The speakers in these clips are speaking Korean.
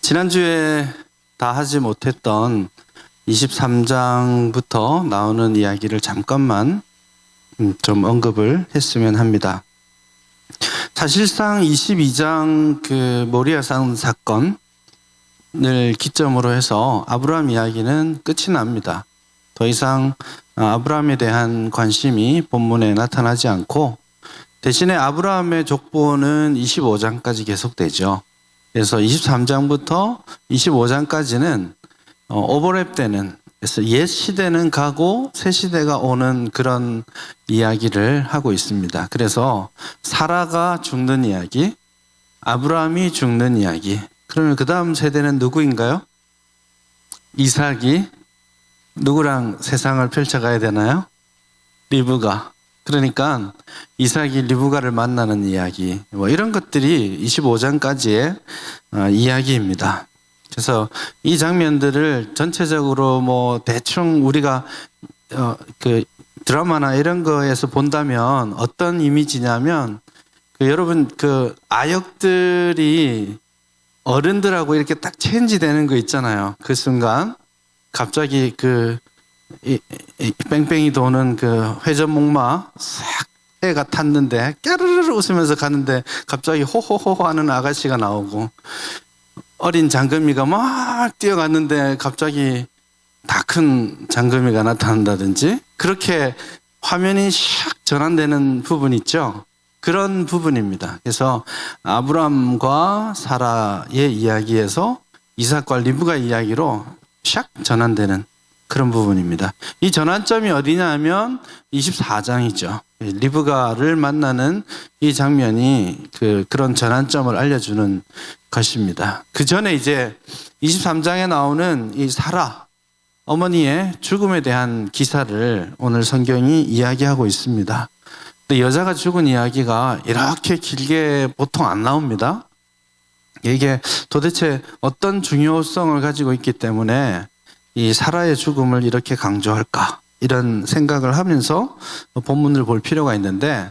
지난주에 다 하지 못했던 23장부터 나오는 이야기를 잠깐만 좀 언급을 했으면 합니다. 사실상 22장 그 모리아산 사건을 기점으로 해서 아브라함 이야기는 끝이 납니다. 더 이상 아브라함에 대한 관심이 본문에 나타나지 않고 대신에 아브라함의 족보는 25장까지 계속되죠. 그래서 23장부터 25장까지는 오버랩되는, 그래서 옛 시대는 가고 새 시대가 오는 그런 이야기를 하고 있습니다. 그래서 사라가 죽는 이야기, 아브라함이 죽는 이야기. 그러면 그 다음 세대는 누구인가요? 이삭이 누구랑 세상을 펼쳐가야 되나요? 리브가. 그러니까 이삭이 리브가를 만나는 이야기, 이런 것들이 25장까지의 이야기입니다. 그래서 이 장면들을 전체적으로 대충 우리가 그 드라마나 이런 거에서 본다면 어떤 이미지냐면 여러분 그 아역들이 어른들하고 이렇게 딱 체인지 되는 거 있잖아요. 그 순간 갑자기 이 뺑뺑이 도는 그 회전목마 싹 해가 탔는데 까르르 웃으면서 가는데 갑자기 호호호 하는 아가씨가 나오고, 어린 장금이가 막 뛰어갔는데 갑자기 다 큰 장금이가 나타난다든지, 그렇게 화면이 샥 전환되는 부분 있죠. 그런 부분입니다. 그래서 아브람과 사라의 이야기에서 이삭과 리브가 이야기로 샥 전환되는 그런 부분입니다. 이 전환점이 어디냐 하면 24장이죠. 리브가를 만나는 이 장면이 그런 전환점을 알려주는 것입니다. 그 전에 이제 23장에 나오는 이 사라, 어머니의 죽음에 대한 기사를 오늘 성경이 이야기하고 있습니다. 근데 여자가 죽은 이야기가 이렇게 길게 보통 안 나옵니다. 이게 도대체 어떤 중요성을 가지고 있기 때문에 이 사라의 죽음을 이렇게 강조할까, 이런 생각을 하면서 본문을 볼 필요가 있는데,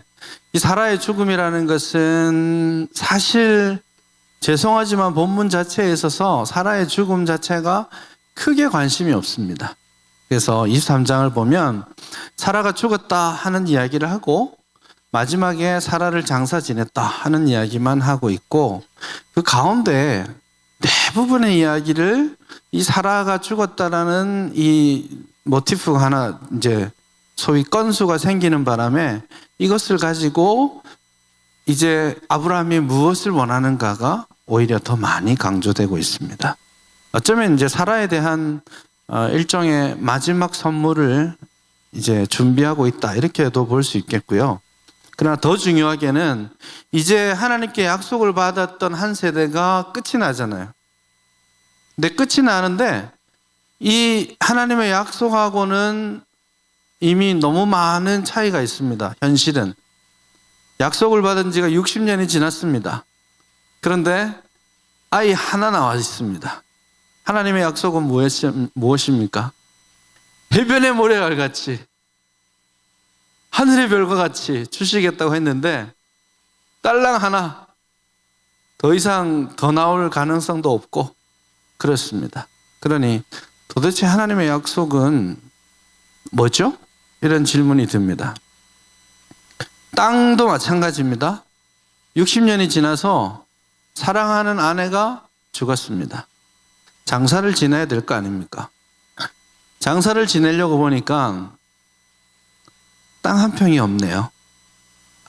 이 사라의 죽음이라는 것은 사실 죄송하지만 본문 자체에 있어서 사라의 죽음 자체가 크게 관심이 없습니다. 그래서 23장을 보면 사라가 죽었다 하는 이야기를 하고 마지막에 사라를 장사 지냈다 하는 이야기만 하고 있고, 그 가운데 대부분의 이야기를 이 사라가 죽었다라는 이 모티프가 하나 이제 소위 건수가 생기는 바람에 이것을 가지고 이제 아브라함이 무엇을 원하는가가 오히려 더 많이 강조되고 있습니다. 어쩌면 이제 사라에 대한 일종의 마지막 선물을 이제 준비하고 있다, 이렇게도 볼 수 있겠고요. 그러나 더 중요하게는 이제 하나님께 약속을 받았던 한 세대가 끝이 나잖아요. 근데 끝이 나는데 이 하나님의 약속하고는 이미 너무 많은 차이가 있습니다. 현실은 약속을 받은 지가 60년이 지났습니다. 그런데 아이 하나 나와 있습니다. 하나님의 약속은 무엇입니까? 해변의 모래알 같이, 하늘의 별과 같이 주시겠다고 했는데 딸랑 하나, 더 이상 더 나올 가능성도 없고 그렇습니다. 그러니 도대체 하나님의 약속은 뭐죠? 이런 질문이 듭니다. 땅도 마찬가지입니다. 60년이 지나서 사랑하는 아내가 죽었습니다. 장사를 지내야 될 거 아닙니까? 장사를 지내려고 보니까 땅 한 평이 없네요.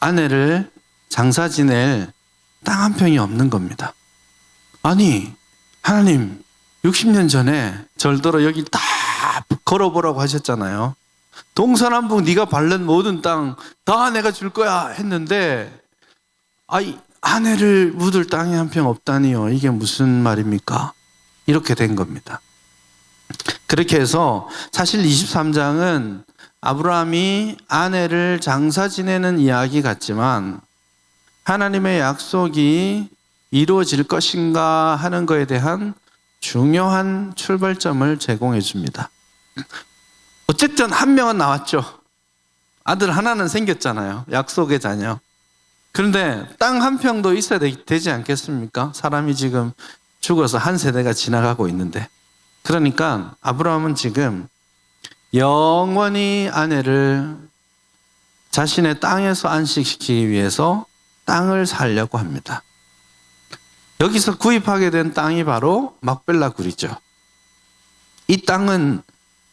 아내를 장사 지낼 땅 한 평이 없는 겁니다. 아니, 하나님 60년 전에 절더러 여기 다 걸어보라고 하셨잖아요. 동서남북 네가 밟는 모든 땅 다 내가 줄 거야 했는데, 아내를 묻을 땅이 한 평 없다니요. 이게 무슨 말입니까? 이렇게 된 겁니다. 그렇게 해서 사실 23장은 아브라함이 아내를 장사 지내는 이야기 같지만 하나님의 약속이 이루어질 것인가 하는 것에 대한 중요한 출발점을 제공해 줍니다. 어쨌든 한 명은 나왔죠. 아들 하나는 생겼잖아요. 약속의 자녀. 그런데 땅 한 평도 있어야 되지 않겠습니까? 사람이 지금 죽어서 한 세대가 지나가고 있는데, 그러니까 아브라함은 지금 영원히 아내를 자신의 땅에서 안식시키기 위해서 땅을 살려고 합니다. 여기서 구입하게 된 땅이 바로 막벨라 굴이죠. 이 땅은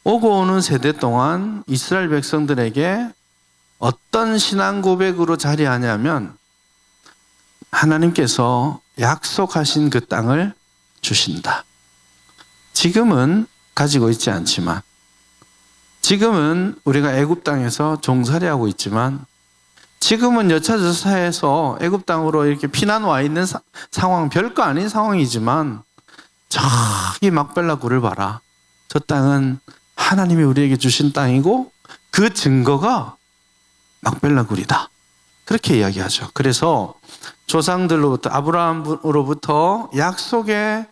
오고 오는 세대 동안 이스라엘 백성들에게 어떤 신앙 고백으로 자리하냐면, 하나님께서 약속하신 그 땅을 주신다. 지금은 가지고 있지 않지만, 지금은 우리가 애굽 땅에서 종살이하고 있지만, 지금은 여차저차해서 애굽 땅으로 이렇게 피난 와 있는 상황, 별거 아닌 상황이지만, 저기 막벨라 굴을 봐라. 저 땅은 하나님이 우리에게 주신 땅이고 그 증거가 막벨라 굴이다. 그렇게 이야기하죠. 그래서 조상들로부터, 아브라함으로부터 약속의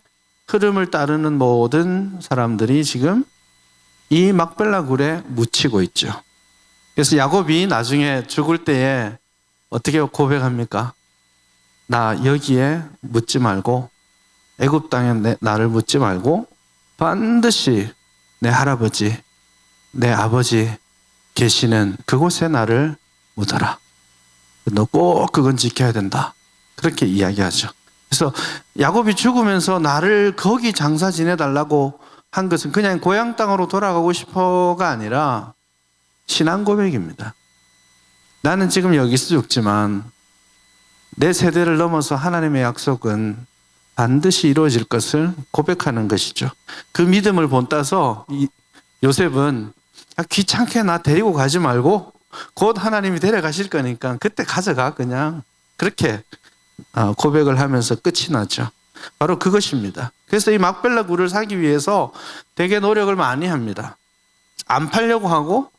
흐름을 따르는 모든 사람들이 지금 이 막벨라 굴에 묻히고 있죠. 그래서 야곱이 나중에 죽을 때에 어떻게 고백합니까? 나 여기에 묻지 말고, 애굽 땅에 나를 묻지 말고 반드시 내 할아버지, 내 아버지 계시는 그곳에 나를 묻어라. 너 꼭 그건 지켜야 된다. 그렇게 이야기하죠. 그래서 야곱이 죽으면서 나를 거기 장사 지내달라고 한 것은 그냥 고향 땅으로 돌아가고 싶어가 아니라 신앙 고백입니다. 나는 지금 여기서 죽지만 내 세대를 넘어서 하나님의 약속은 반드시 이루어질 것을 고백하는 것이죠. 그 믿음을 본따서 요셉은 귀찮게 나 데리고 가지 말고 곧 하나님이 데려가실 거니까 그때 가져가, 그냥. 그렇게 고백을 하면서 끝이 나죠. 바로 그것입니다. 그래서 이 막벨라 굴을 사기 위해서 되게 노력을 많이 합니다. 안 팔려고 하고,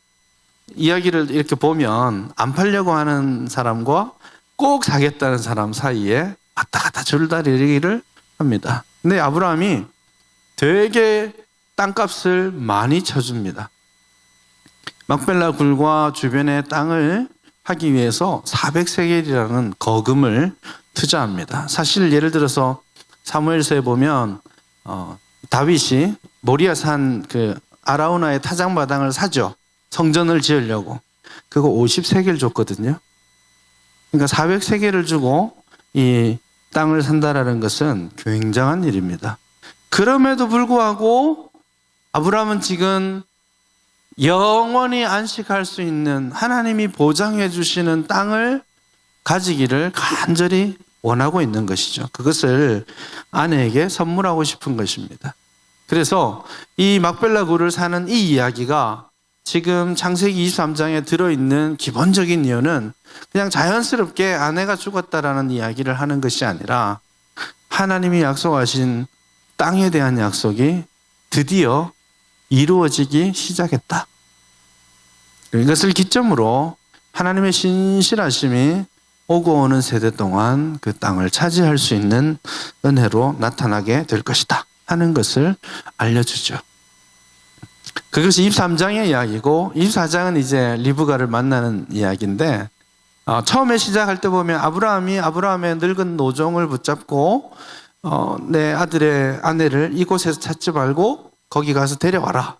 이야기를 이렇게 보면 안 팔려고 하는 사람과 꼭 사겠다는 사람 사이에 왔다 갔다 줄다리기를 합니다. 근데 아브라함이 되게 땅값을 많이 쳐줍니다. 막벨라 굴과 주변의 땅을 하기 위해서 400세겔이라는 거금을 투자합니다. 사실 예를 들어서 사무엘서에 보면 다윗이 모리아산 그 아라우나의 타작마당을 사죠. 성전을 지으려고. 그거 50세겔 줬거든요. 그러니까 400세겔을 주고 이 땅을 산다라는 것은 굉장한 일입니다. 그럼에도 불구하고 아브라함은 지금 영원히 안식할 수 있는 하나님이 보장해 주시는 땅을 가지기를 간절히 원하고 있는 것이죠. 그것을 아내에게 선물하고 싶은 것입니다. 그래서 이 막벨라 굴을 사는 이 이야기가 지금 창세기 23장에 들어있는 기본적인 이유는 그냥 자연스럽게 아내가 죽었다라는 이야기를 하는 것이 아니라 하나님이 약속하신 땅에 대한 약속이 드디어 이루어지기 시작했다. 이것을 기점으로 하나님의 신실하심이 오고 오는 세대 동안 그 땅을 차지할 수 있는 은혜로 나타나게 될 것이다 하는 것을 알려주죠. 그것이 23장의 이야기고, 24장은 이제 리브가를 만나는 이야기인데, 처음에 시작할 때 보면 아브라함의 늙은 노종을 붙잡고 내 아들의 아내를 이곳에서 찾지 말고 거기 가서 데려와라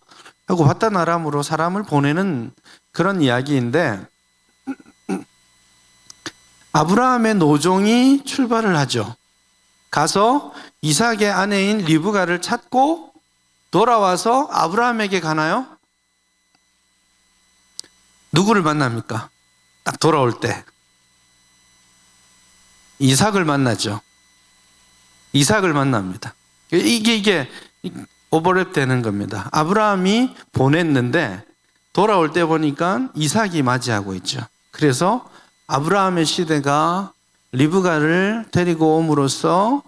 하고 바단 아람으로 사람을 보내는 그런 이야기인데, 아브라함의 노종이 출발을 하죠. 가서 이삭의 아내인 리브가를 찾고 돌아와서 아브라함에게 가나요? 누구를 만납니까? 딱 돌아올 때 이삭을 만나죠. 이삭을 만납니다. 이게 오버랩 되는 겁니다. 아브라함이 보냈는데 돌아올 때 보니까 이삭이 맞이하고 있죠. 그래서 아브라함의 시대가 리브가를 데리고 옴으로써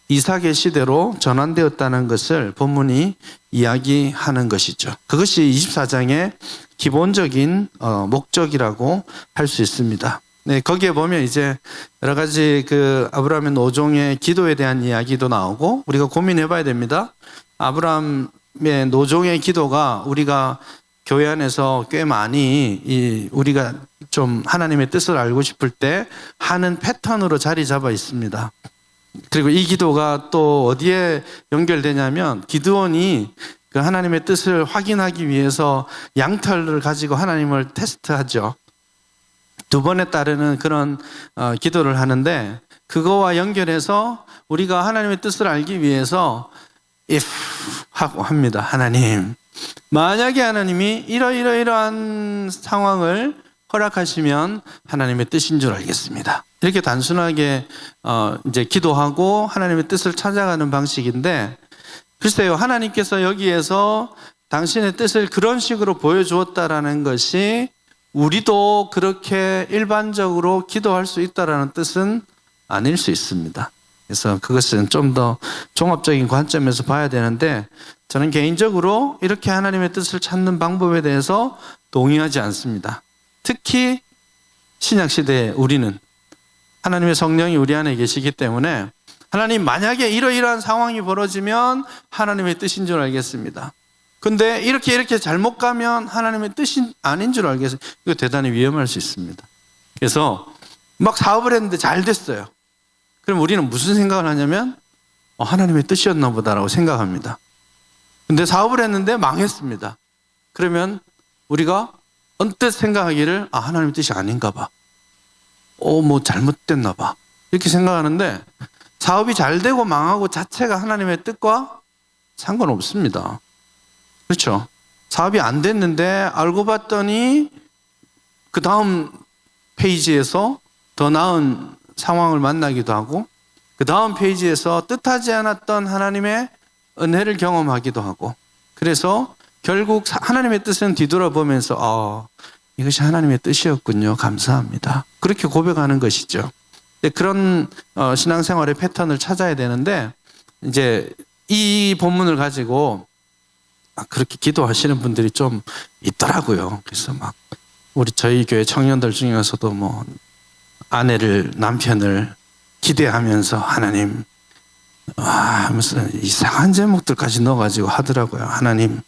이삭의 시대로 전환되었다는 것을 본문이 이야기하는 것이죠. 그것이 24장의 기본적인 목적이라고 할 수 있습니다. 네, 거기에 보면 이제 여러 가지 그 아브라함의 노종의 기도에 대한 이야기도 나오고, 우리가 고민해 봐야 됩니다. 아브라함의 노종의 기도가 우리가 교회 안에서 꽤 많이 우리가 좀 하나님의 뜻을 알고 싶을 때 하는 패턴으로 자리 잡아 있습니다. 그리고 이 기도가 또 어디에 연결되냐면 기드온이 그 하나님의 뜻을 확인하기 위해서 양털을 가지고 하나님을 테스트하죠. 두 번에 따르는 그런 기도를 하는데 그거와 연결해서 우리가 하나님의 뜻을 알기 위해서 if 하고 합니다. 하나님, 만약에 하나님이 이러이러이러한 상황을 허락하시면 하나님의 뜻인 줄 알겠습니다. 이렇게 단순하게 이제 기도하고 하나님의 뜻을 찾아가는 방식인데, 글쎄요, 하나님께서 여기에서 당신의 뜻을 그런 식으로 보여주었다라는 것이 우리도 그렇게 일반적으로 기도할 수 있다라는 뜻은 아닐 수 있습니다. 그래서 그것은 좀 더 종합적인 관점에서 봐야 되는데, 저는 개인적으로 이렇게 하나님의 뜻을 찾는 방법에 대해서 동의하지 않습니다. 특히 신약시대에 우리는 하나님의 성령이 우리 안에 계시기 때문에 하나님, 만약에 이러이러한 상황이 벌어지면 하나님의 뜻인 줄 알겠습니다. 근데 이렇게 잘못 가면 하나님의 뜻이 아닌 줄 알겠습니다. 이거 대단히 위험할 수 있습니다. 그래서 막 사업을 했는데 잘 됐어요. 그럼 우리는 무슨 생각을 하냐면 하나님의 뜻이었나 보다라고 생각합니다. 근데 사업을 했는데 망했습니다. 그러면 우리가 언뜻 생각하기를 하나님의 뜻이 아닌가 봐. 뭐 잘못됐나 봐. 이렇게 생각하는데 사업이 잘 되고 망하고 자체가 하나님의 뜻과 상관없습니다. 그렇죠? 사업이 안 됐는데 알고 봤더니 그 다음 페이지에서 더 나은 상황을 만나기도 하고 그 다음 페이지에서 뜻하지 않았던 하나님의 은혜를 경험하기도 하고, 그래서 결국 하나님의 뜻은 뒤돌아보면서 이것이 하나님의 뜻이었군요. 감사합니다. 그렇게 고백하는 것이죠. 그런 신앙생활의 패턴을 찾아야 되는데, 이제 이 본문을 가지고 그렇게 기도하시는 분들이 좀 있더라고요. 그래서 막 저희 교회 청년들 중에서도 뭐 아내를, 남편을 기대하면서 하나님 하면서 이상한 제목들까지 넣어가지고 하더라고요. 하나님,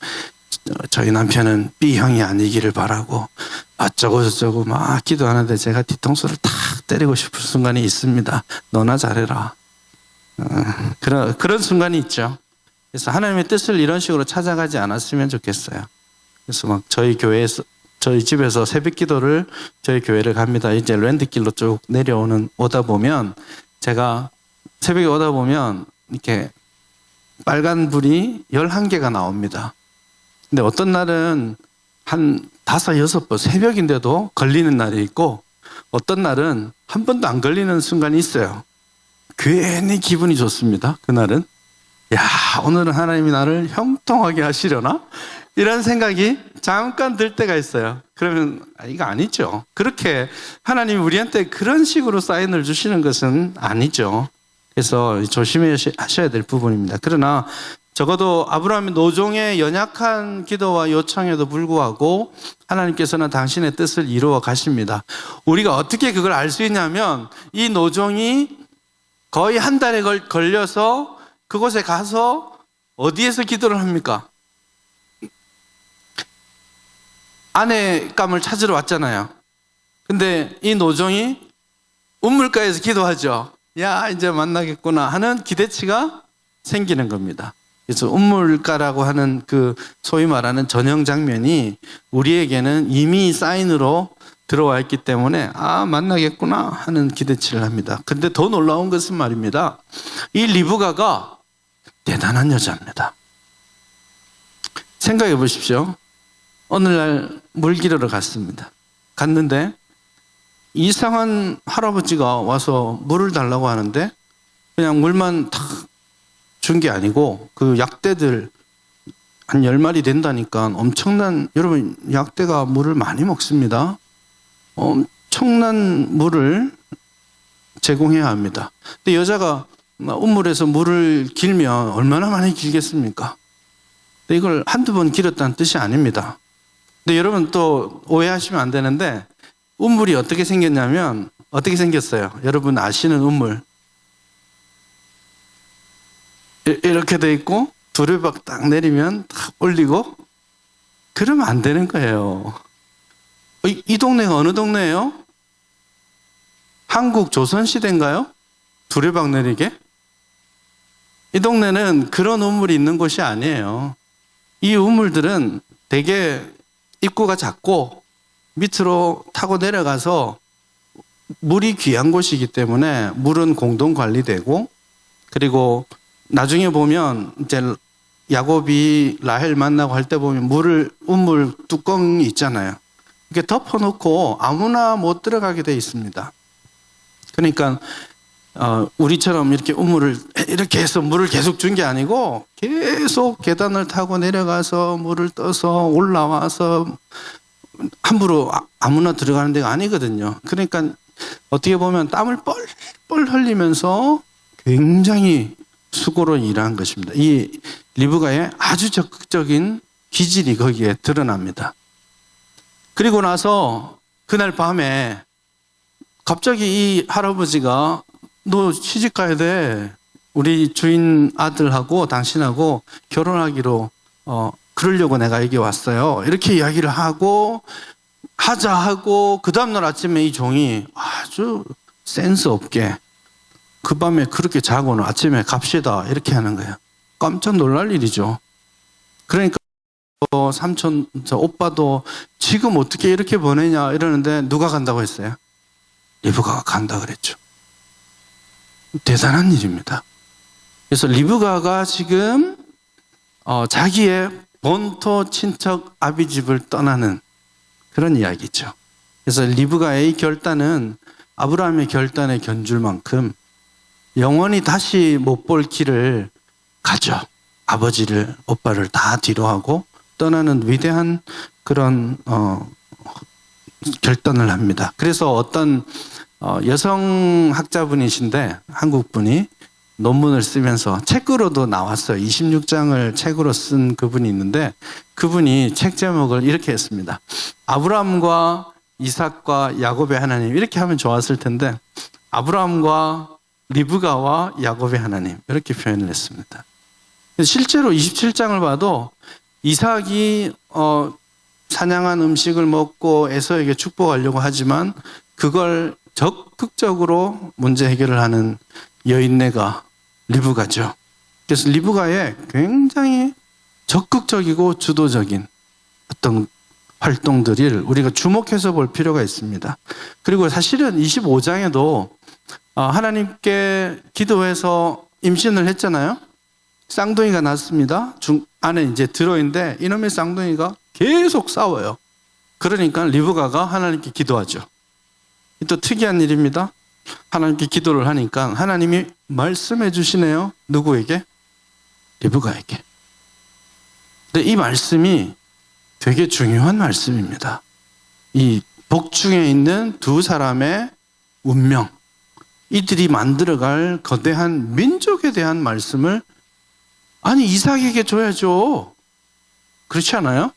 저희 남편은 B형이 아니기를 바라고 어쩌고 저쩌고 막 기도하는데 제가 뒤통수를 탁 때리고 싶은 순간이 있습니다. 너나 잘해라. 그런 순간이 있죠. 그래서 하나님의 뜻을 이런 식으로 찾아가지 않았으면 좋겠어요. 그래서 막 저희 교회에서, 저희 집에서 새벽 기도를 저희 교회를 갑니다. 이제 랜드길로 쭉 오다 보면 제가 새벽에 오다 보면 이렇게 빨간 불이 11개가 나옵니다. 근데 어떤 날은 한 5, 6번 새벽인데도 걸리는 날이 있고 어떤 날은 한 번도 안 걸리는 순간이 있어요. 괜히 기분이 좋습니다. 그날은 오늘은 하나님이 나를 형통하게 하시려나? 이런 생각이 잠깐 들 때가 있어요. 그러면 이거 아니죠. 그렇게 하나님이 우리한테 그런 식으로 사인을 주시는 것은 아니죠. 그래서 조심하셔야 될 부분입니다. 그러나 적어도 아브라함의 노종의 연약한 기도와 요청에도 불구하고 하나님께서는 당신의 뜻을 이루어 가십니다. 우리가 어떻게 그걸 알 수 있냐면 이 노종이 거의 한 달에 걸려서 그곳에 가서 어디에서 기도를 합니까? 아내감을 찾으러 왔잖아요. 근데 이 노종이 우물가에서 기도하죠. 이제 만나겠구나 하는 기대치가 생기는 겁니다. 그래서 우물가라고 하는 그 소위 말하는 전형 장면이 우리에게는 이미 사인으로 들어와 있기 때문에 만나겠구나 하는 기대치를 합니다. 근데 더 놀라운 것은 말입니다. 이 리브가가 대단한 여자입니다. 생각해 보십시오. 오늘날 물 기르러 갔는데 이상한 할아버지가 와서 물을 달라고 하는데 그냥 물만 탁 준 게 아니고 그 약대들 한 10마리 된다니까 엄청난, 여러분 약대가 물을 많이 먹습니다. 엄청난 물을 제공해야 합니다. 근데 여자가 우물에서 물을 길면 얼마나 많이 길겠습니까? 근데 이걸 한두 번 길었다는 뜻이 아닙니다. 근데 여러분 또 오해하시면 안 되는데 우물이 어떻게 생겼냐면 어떻게 생겼어요? 여러분 아시는 우물 이렇게 돼 있고 두레박 딱 내리면 딱 올리고 그러면 안 되는 거예요. 이 동네가 어느 동네예요? 한국 조선시대인가요? 두레박 내리게? 이 동네는 그런 우물이 있는 곳이 아니에요. 이 우물들은 되게 입구가 작고 밑으로 타고 내려가서 물이 귀한 곳이기 때문에 물은 공동 관리되고, 그리고 나중에 보면 이제 야곱이 라헬 만나고 할 때 보면 우물 뚜껑이 있잖아요. 이렇게 덮어놓고 아무나 못 들어가게 돼 있습니다. 그러니까 우리처럼 이렇게 우물을 이렇게 해서 물을 계속 준 게 아니고 계속 계단을 타고 내려가서 물을 떠서 올라와서 함부로 아무나 들어가는 데가 아니거든요. 그러니까 어떻게 보면 땀을 뻘뻘 흘리면서 굉장히 수고로 일한 것입니다. 이 리브가의 아주 적극적인 기질이 거기에 드러납니다. 그리고 나서 그날 밤에 갑자기 이 할아버지가 너 시집 가야 돼. 우리 주인 아들하고 당신하고 결혼하기로 그러려고 내가 여기 왔어요. 이렇게 이야기를 하자 하고 그 다음날 아침에 이 종이 아주 센스 없게 그 밤에 그렇게 자고는 아침에 갑시다 이렇게 하는 거예요. 깜짝 놀랄 일이죠. 그러니까 삼촌 저 오빠도 지금 어떻게 이렇게 보내냐 이러는데 누가 간다고 했어요? 리브가가 간다 그랬죠. 대단한 일입니다. 그래서 리브가가 지금 자기의 본토 친척 아비집을 떠나는 그런 이야기죠. 그래서 리브가의 결단은 아브라함의 결단에 견줄 만큼 영원히 다시 못 볼 길을 가죠. 아버지를 오빠를 다 뒤로 하고 떠나는 위대한 그런 결단을 합니다. 그래서 어떤 여성 학자분이신데 한국분이 논문을 쓰면서 책으로도 나왔어요. 26장을 책으로 쓴 그분이 있는데 그분이 책 제목을 이렇게 했습니다. 아브라함과 이삭과 야곱의 하나님, 이렇게 하면 좋았을 텐데 아브라함과 리브가와 야곱의 하나님, 이렇게 표현을 했습니다. 실제로 27장을 봐도 이삭이 사냥한 음식을 먹고 에서에게 축복하려고 하지만 그걸 적극적으로 문제 해결을 하는 여인네가 리브가죠. 그래서 리브가의 굉장히 적극적이고 주도적인 어떤 활동들을 우리가 주목해서 볼 필요가 있습니다. 그리고 사실은 25장에도 하나님께 기도해서 임신을 했잖아요. 쌍둥이가 났습니다. 안에 이제 들어있는데 이놈의 쌍둥이가 계속 싸워요. 그러니까 리브가가 하나님께 기도하죠. 또 특이한 일입니다. 하나님께 기도를 하니까 하나님이 말씀해 주시네요. 누구에게? 리브가에게. 근데 이 말씀이 되게 중요한 말씀입니다. 이 복중에 있는 두 사람의 운명, 이들이 만들어갈 거대한 민족에 대한 말씀을 아니 이삭에게 줘야죠. 그렇지 않아요?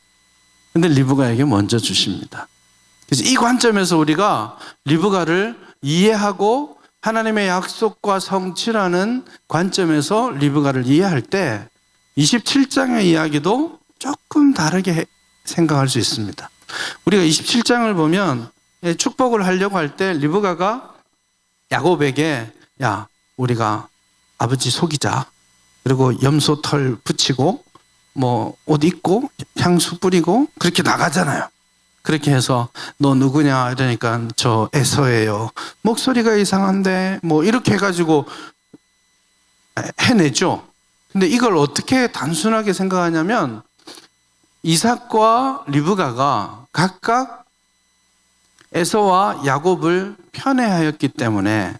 근데 리브가에게 먼저 주십니다. 그래서 이 관점에서 우리가 리브가를 이해하고 하나님의 약속과 성취라는 관점에서 리브가를 이해할 때 27장의 이야기도 조금 다르게 생각할 수 있습니다. 우리가 27장을 보면 축복을 하려고 할 때 리브가가 야곱에게 야 우리가 아버지 속이자. 그리고 염소 털 붙이고 뭐 옷 입고 향수 뿌리고 그렇게 나가잖아요. 그렇게 해서 너 누구냐 이러니까 저 에서예요. 목소리가 이상한데 뭐 이렇게 해가지고 해내죠. 근데 이걸 어떻게 단순하게 생각하냐면 이삭과 리브가가 각각 에서와 야곱을 편애하였기 때문에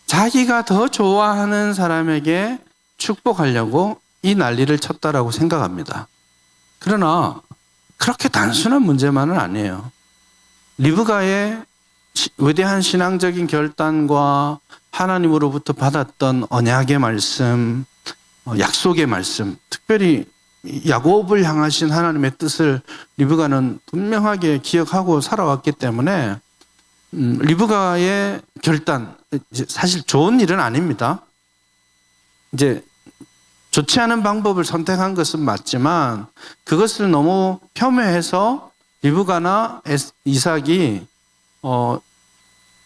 자기가 더 좋아하는 사람에게 축복하려고 이 난리를 쳤다라고 생각합니다. 그러나 그렇게 단순한 문제만은 아니에요. 리브가의 위대한 신앙적인 결단과 하나님으로부터 받았던 언약의 말씀, 약속의 말씀, 특별히 야곱을 향하신 하나님의 뜻을 리브가는 분명하게 기억하고 살아왔기 때문에 리브가의 결단, 사실 좋은 일은 아닙니다. 이제 좋지 않은 방법을 선택한 것은 맞지만 그것을 너무 폄훼해서 리브가나 이삭이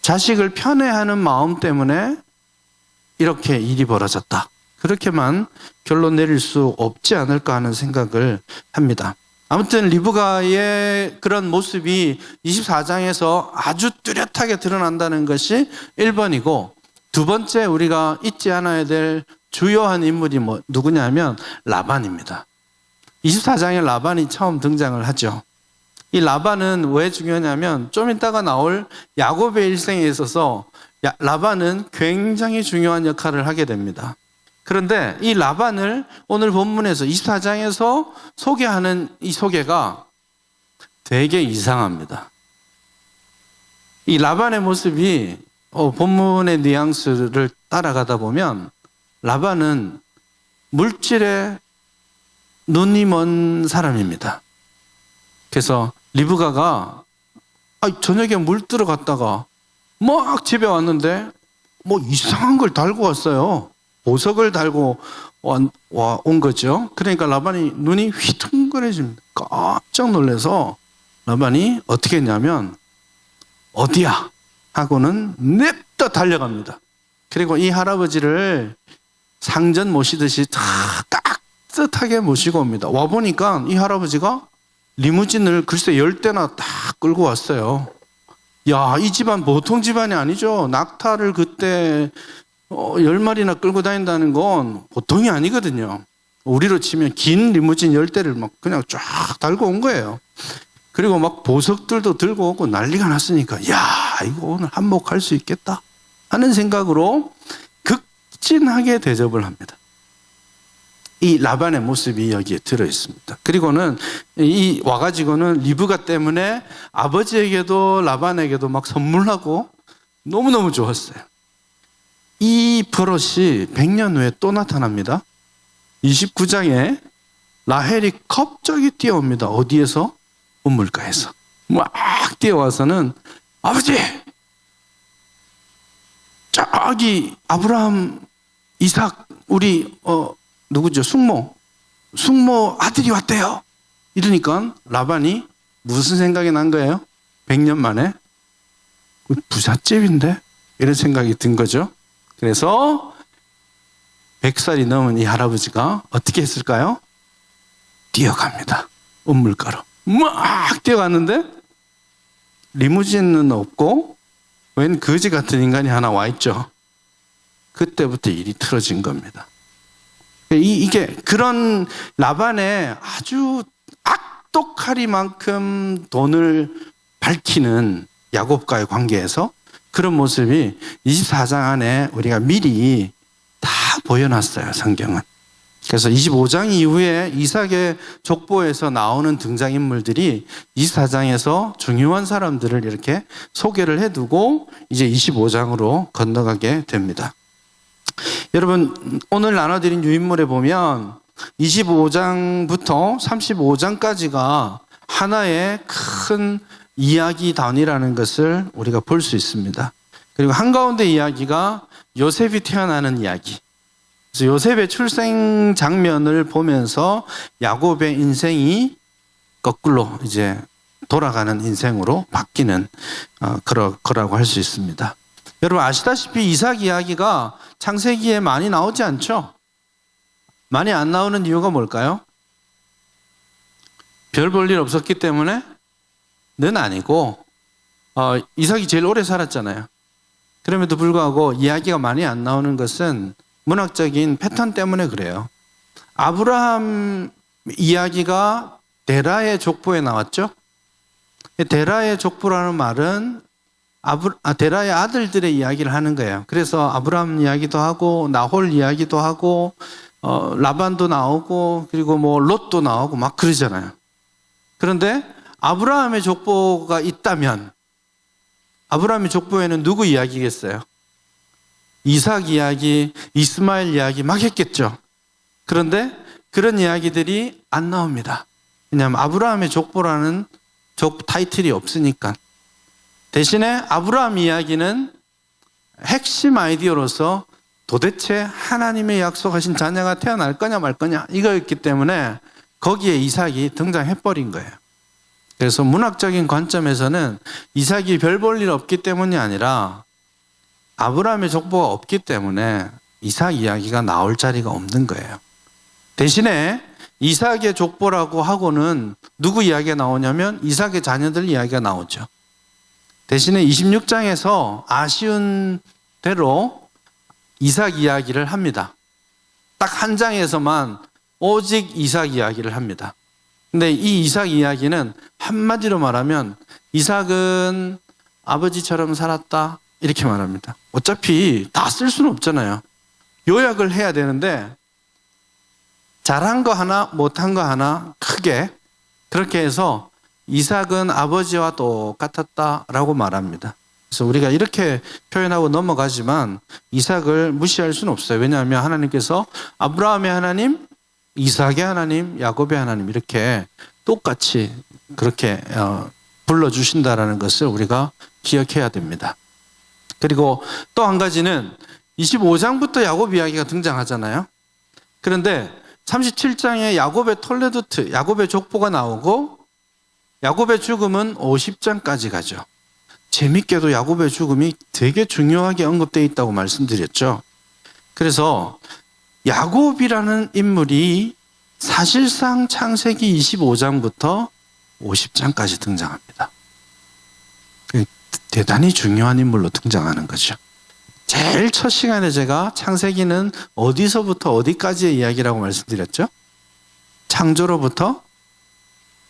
자식을 편애하는 마음 때문에 이렇게 일이 벌어졌다. 그렇게만 결론 내릴 수 없지 않을까 하는 생각을 합니다. 아무튼 리브가의 그런 모습이 24장에서 아주 뚜렷하게 드러난다는 것이 1번이고, 두 번째 우리가 잊지 않아야 될 주요한 인물이 누구냐면 라반입니다. 24장에 라반이 처음 등장을 하죠. 이 라반은 왜 중요하냐면 좀 이따가 나올 야곱의 일생에 있어서 라반은 굉장히 중요한 역할을 하게 됩니다. 그런데 이 라반을 오늘 본문에서 24장에서 소개하는 이 소개가 되게 이상합니다. 이 라반의 모습이 본문의 뉘앙스를 따라가다 보면 라반은 물질에 눈이 먼 사람입니다. 그래서 리브가가 저녁에 물 뜨러 갔다가 막 집에 왔는데 이상한 걸 달고 왔어요. 보석을 달고 온 거죠. 그러니까 라반이 눈이 휘둥그레집니다. 깜짝 놀라서 라반이 어떻게 했냐면 어디야? 하고는 냅다 달려갑니다. 그리고 이 할아버지를 상전 모시듯이 다 깍듯하게 모시고 옵니다. 와보니까 이 할아버지가 리무진을 글쎄 10대나 다 끌고 왔어요. 야, 이 집안 보통 집안이 아니죠. 낙타를 그때 10마리나 끌고 다닌다는 건 보통이 아니거든요. 우리로 치면 긴 리무진 10대를 막 그냥 쫙 달고 온 거예요. 그리고 막 보석들도 들고 오고 난리가 났으니까 야, 이거 오늘 한몫할 수 있겠다 하는 생각으로 극진하게 대접을 합니다. 이 라반의 모습이 여기에 들어 있습니다. 그리고는 이 와가지고는 리브가 때문에 아버지에게도 라반에게도 막 선물하고 너무너무 좋았어요. 이 버릇이 100년 후에 또 나타납니다. 29장에 라헬이 갑자기 뛰어옵니다. 어디에서? 우물가에서 막 뛰어와서는 아버지! 저기 아브라함, 이삭, 우리 누구죠? 숙모 아들이 왔대요. 이러니까 라반이 무슨 생각이 난 거예요? 100년 만에 부잣집인데? 이런 생각이 든 거죠. 그래서 100살이 넘은 이 할아버지가 어떻게 했을까요? 뛰어갑니다. 우물가로 막 뛰어갔는데 리무진은 없고 웬 거지 같은 인간이 하나 와 있죠. 그때부터 일이 틀어진 겁니다. 이게 그런 라반의 아주 악독하리만큼 돈을 밝히는 야곱과의 관계에서 그런 모습이 24장 안에 우리가 미리 다 보여놨어요, 성경은. 그래서 25장 이후에 이삭의 족보에서 나오는 등장인물들이 24장에서 중요한 사람들을 이렇게 소개를 해두고 이제 25장으로 건너가게 됩니다. 여러분, 오늘 나눠드린 유인물에 보면 25장부터 35장까지가 하나의 큰 이야기 단위라는 것을 우리가 볼 수 있습니다. 그리고 한가운데 이야기가 요셉이 태어나는 이야기. 그래서 요셉의 출생 장면을 보면서 야곱의 인생이 거꾸로 이제 돌아가는 인생으로 바뀌는 거라고 할 수 있습니다. 여러분 아시다시피 이삭 이야기가 창세기에 많이 나오지 않죠? 많이 안 나오는 이유가 뭘까요? 별 볼 일 없었기 때문에? 는 아니고 이삭이 제일 오래 살았잖아요. 그럼에도 불구하고 이야기가 많이 안 나오는 것은 문학적인 패턴 때문에 그래요. 아브라함 이야기가 데라의 족보에 나왔죠. 데라의 족보라는 말은 데라의 아들들의 이야기를 하는 거예요. 그래서 아브라함 이야기도 하고 나홀 이야기도 하고 라반도 나오고 그리고 뭐 롯도 나오고 막 그러잖아요. 그런데 아브라함의 족보가 있다면 아브라함의 족보에는 누구 이야기겠어요? 이삭 이야기, 이스마엘 이야기 막 했겠죠. 그런데 그런 이야기들이 안 나옵니다. 왜냐하면 아브라함의 족보라는 타이틀이 없으니까. 대신에 아브라함 이야기는 핵심 아이디어로서 도대체 하나님의 약속하신 자녀가 태어날 거냐 말 거냐 이거였기 때문에 거기에 이삭이 등장해버린 거예요. 그래서 문학적인 관점에서는 이삭이 별 볼 일 없기 때문이 아니라 아브라함의 족보가 없기 때문에 이삭 이야기가 나올 자리가 없는 거예요. 대신에 이삭의 족보라고 하고는 누구 이야기가 나오냐면 이삭의 자녀들 이야기가 나오죠. 대신에 26장에서 아쉬운 대로 이삭 이야기를 합니다. 딱 한 장에서만 오직 이삭 이야기를 합니다. 근데 이 이삭 이야기는 한마디로 말하면 이삭은 아버지처럼 살았다 이렇게 말합니다. 어차피 다 쓸 수는 없잖아요. 요약을 해야 되는데 잘한 거 하나 못한 거 하나 크게 그렇게 해서 이삭은 아버지와 똑같았다라고 말합니다. 그래서 우리가 이렇게 표현하고 넘어가지만 이삭을 무시할 수는 없어요. 왜냐하면 하나님께서 아브라함의 하나님, 이삭의 하나님, 야곱의 하나님 이렇게 똑같이 그렇게 불러주신다라는 것을 우리가 기억해야 됩니다. 그리고 또 한 가지는 25장부터 야곱 이야기가 등장하잖아요. 그런데 37장에 야곱의 톨레도트, 야곱의 족보가 나오고 야곱의 죽음은 50장까지 가죠. 재밌게도 야곱의 죽음이 되게 중요하게 언급되어 있다고 말씀드렸죠. 그래서 야곱이라는 인물이 사실상 창세기 25장부터 50장까지 등장합니다. 대단히 중요한 인물로 등장하는 거죠. 제일 첫 시간에 제가 창세기는 어디서부터 어디까지의 이야기라고 말씀드렸죠? 창조로부터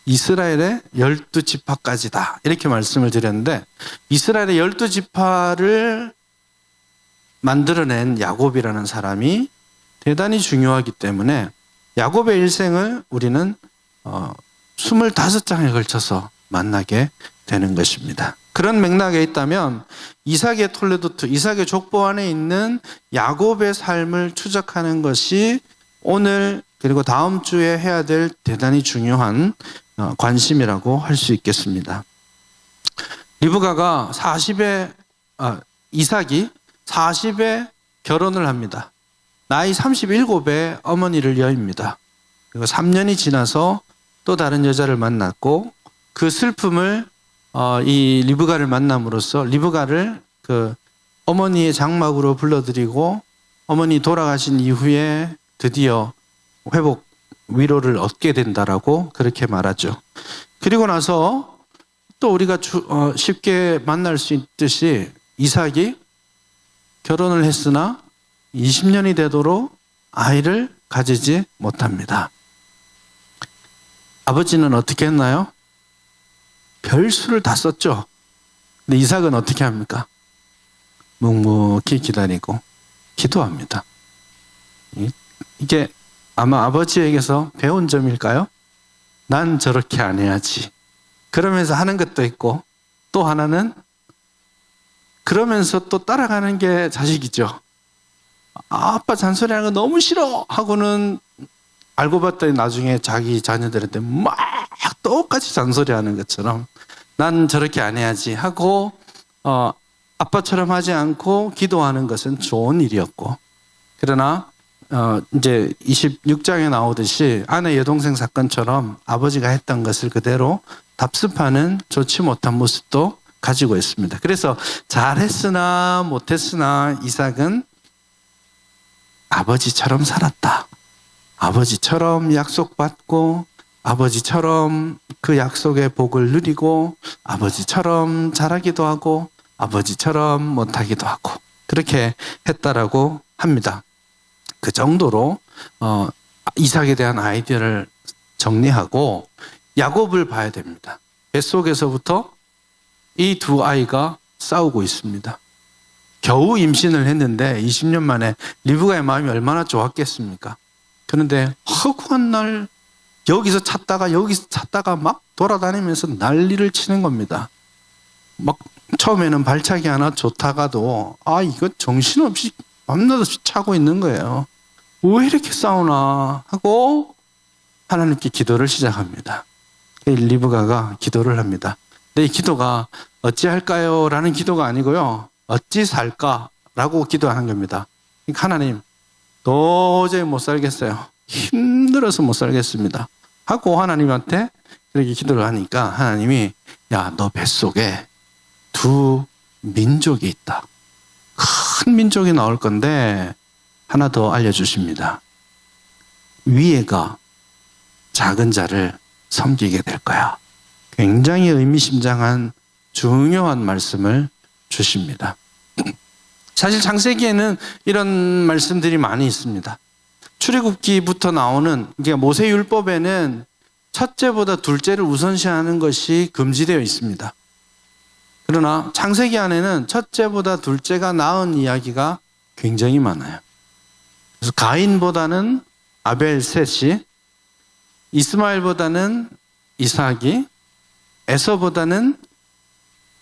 이스라엘의 12지파까지다 이렇게 말씀을 드렸는데 이스라엘의 12지파를 만들어낸 야곱이라는 사람이 대단히 중요하기 때문에 야곱의 일생을 우리는 25장에 걸쳐서 만나게 되는 것입니다. 그런 맥락에 있다면 이삭의 톨레도트, 이삭의 족보 안에 있는 야곱의 삶을 추적하는 것이 오늘 그리고 다음 주에 해야 될 대단히 중요한 관심이라고 할 수 있겠습니다. 리브가가 이삭이 40에 결혼을 합니다. 나이 37에 어머니를 여입니다. 그리고 3년이 지나서 또 다른 여자를 만났고 그 슬픔을 이 리브가를 만남으로써 리브가를 그 어머니의 장막으로 불러들이고 어머니 돌아가신 이후에 드디어 회복 위로를 얻게 된다라고 그렇게 말하죠. 그리고 나서 또 우리가 쉽게 만날 수 있듯이 이삭이 결혼을 했으나 20년이 되도록 아이를 가지지 못합니다. 아버지는 어떻게 했나요? 별수를 다 썼죠. 근데 이삭은 어떻게 합니까? 묵묵히 기다리고 기도합니다. 이게 아마 아버지에게서 배운 점일까요? 난 저렇게 안 해야지. 그러면서 하는 것도 있고 또 하나는 그러면서 또 따라가는 게 자식이죠. 아빠 잔소리하는 거 너무 싫어 하고는 알고 봤더니 나중에 자기 자녀들한테 막 똑같이 잔소리하는 것처럼 난 저렇게 안 해야지 하고 아빠처럼 하지 않고 기도하는 것은 좋은 일이었고 그러나 이제 26장에 나오듯이 아내 여동생 사건처럼 아버지가 했던 것을 그대로 답습하는 좋지 못한 모습도 가지고 있습니다. 그래서 잘했으나 못했으나 이삭은 아버지처럼 살았다. 아버지처럼 약속받고 아버지처럼 그 약속의 복을 누리고 아버지처럼 잘하기도 하고 아버지처럼 못하기도 하고 그렇게 했다라고 합니다. 그 정도로 이삭에 대한 아이디어를 정리하고 야곱을 봐야 됩니다. 뱃속에서부터 이 두 아이가 싸우고 있습니다. 겨우 임신을 했는데 20년 만에 리브가의 마음이 얼마나 좋았겠습니까? 그런데 허구한 날 여기서 찾다가 막 돌아다니면서 난리를 치는 겁니다. 막 처음에는 발차기 하나 좋다가도 이거 정신없이 밤낮없이 차고 있는 거예요. 왜 이렇게 싸우나 하고 하나님께 기도를 시작합니다. 리브가가 기도를 합니다. 근데 이 기도가 어찌할까요? 라는 기도가 아니고요. 어찌 살까라고 기도하는 겁니다. 그러니까 하나님 도저히 못 살겠어요. 힘들어서 못 살겠습니다. 하고 하나님한테 그렇게 기도를 하니까 하나님이 야, 너 뱃속에 두 민족이 있다. 큰 민족이 나올 건데 하나 더 알려주십니다. 위에가 작은 자를 섬기게 될 거야. 굉장히 의미심장한 중요한 말씀을 주십니다. 사실 창세기에는 이런 말씀들이 많이 있습니다. 출애굽기부터 나오는, 그러니까 모세율법에는 첫째보다 둘째를 우선시하는 것이 금지되어 있습니다. 그러나 창세기 안에는 첫째보다 둘째가 나은 이야기가 굉장히 많아요. 그래서 가인보다는 아벨 셋이, 이스마엘보다는 이삭이, 에서보다는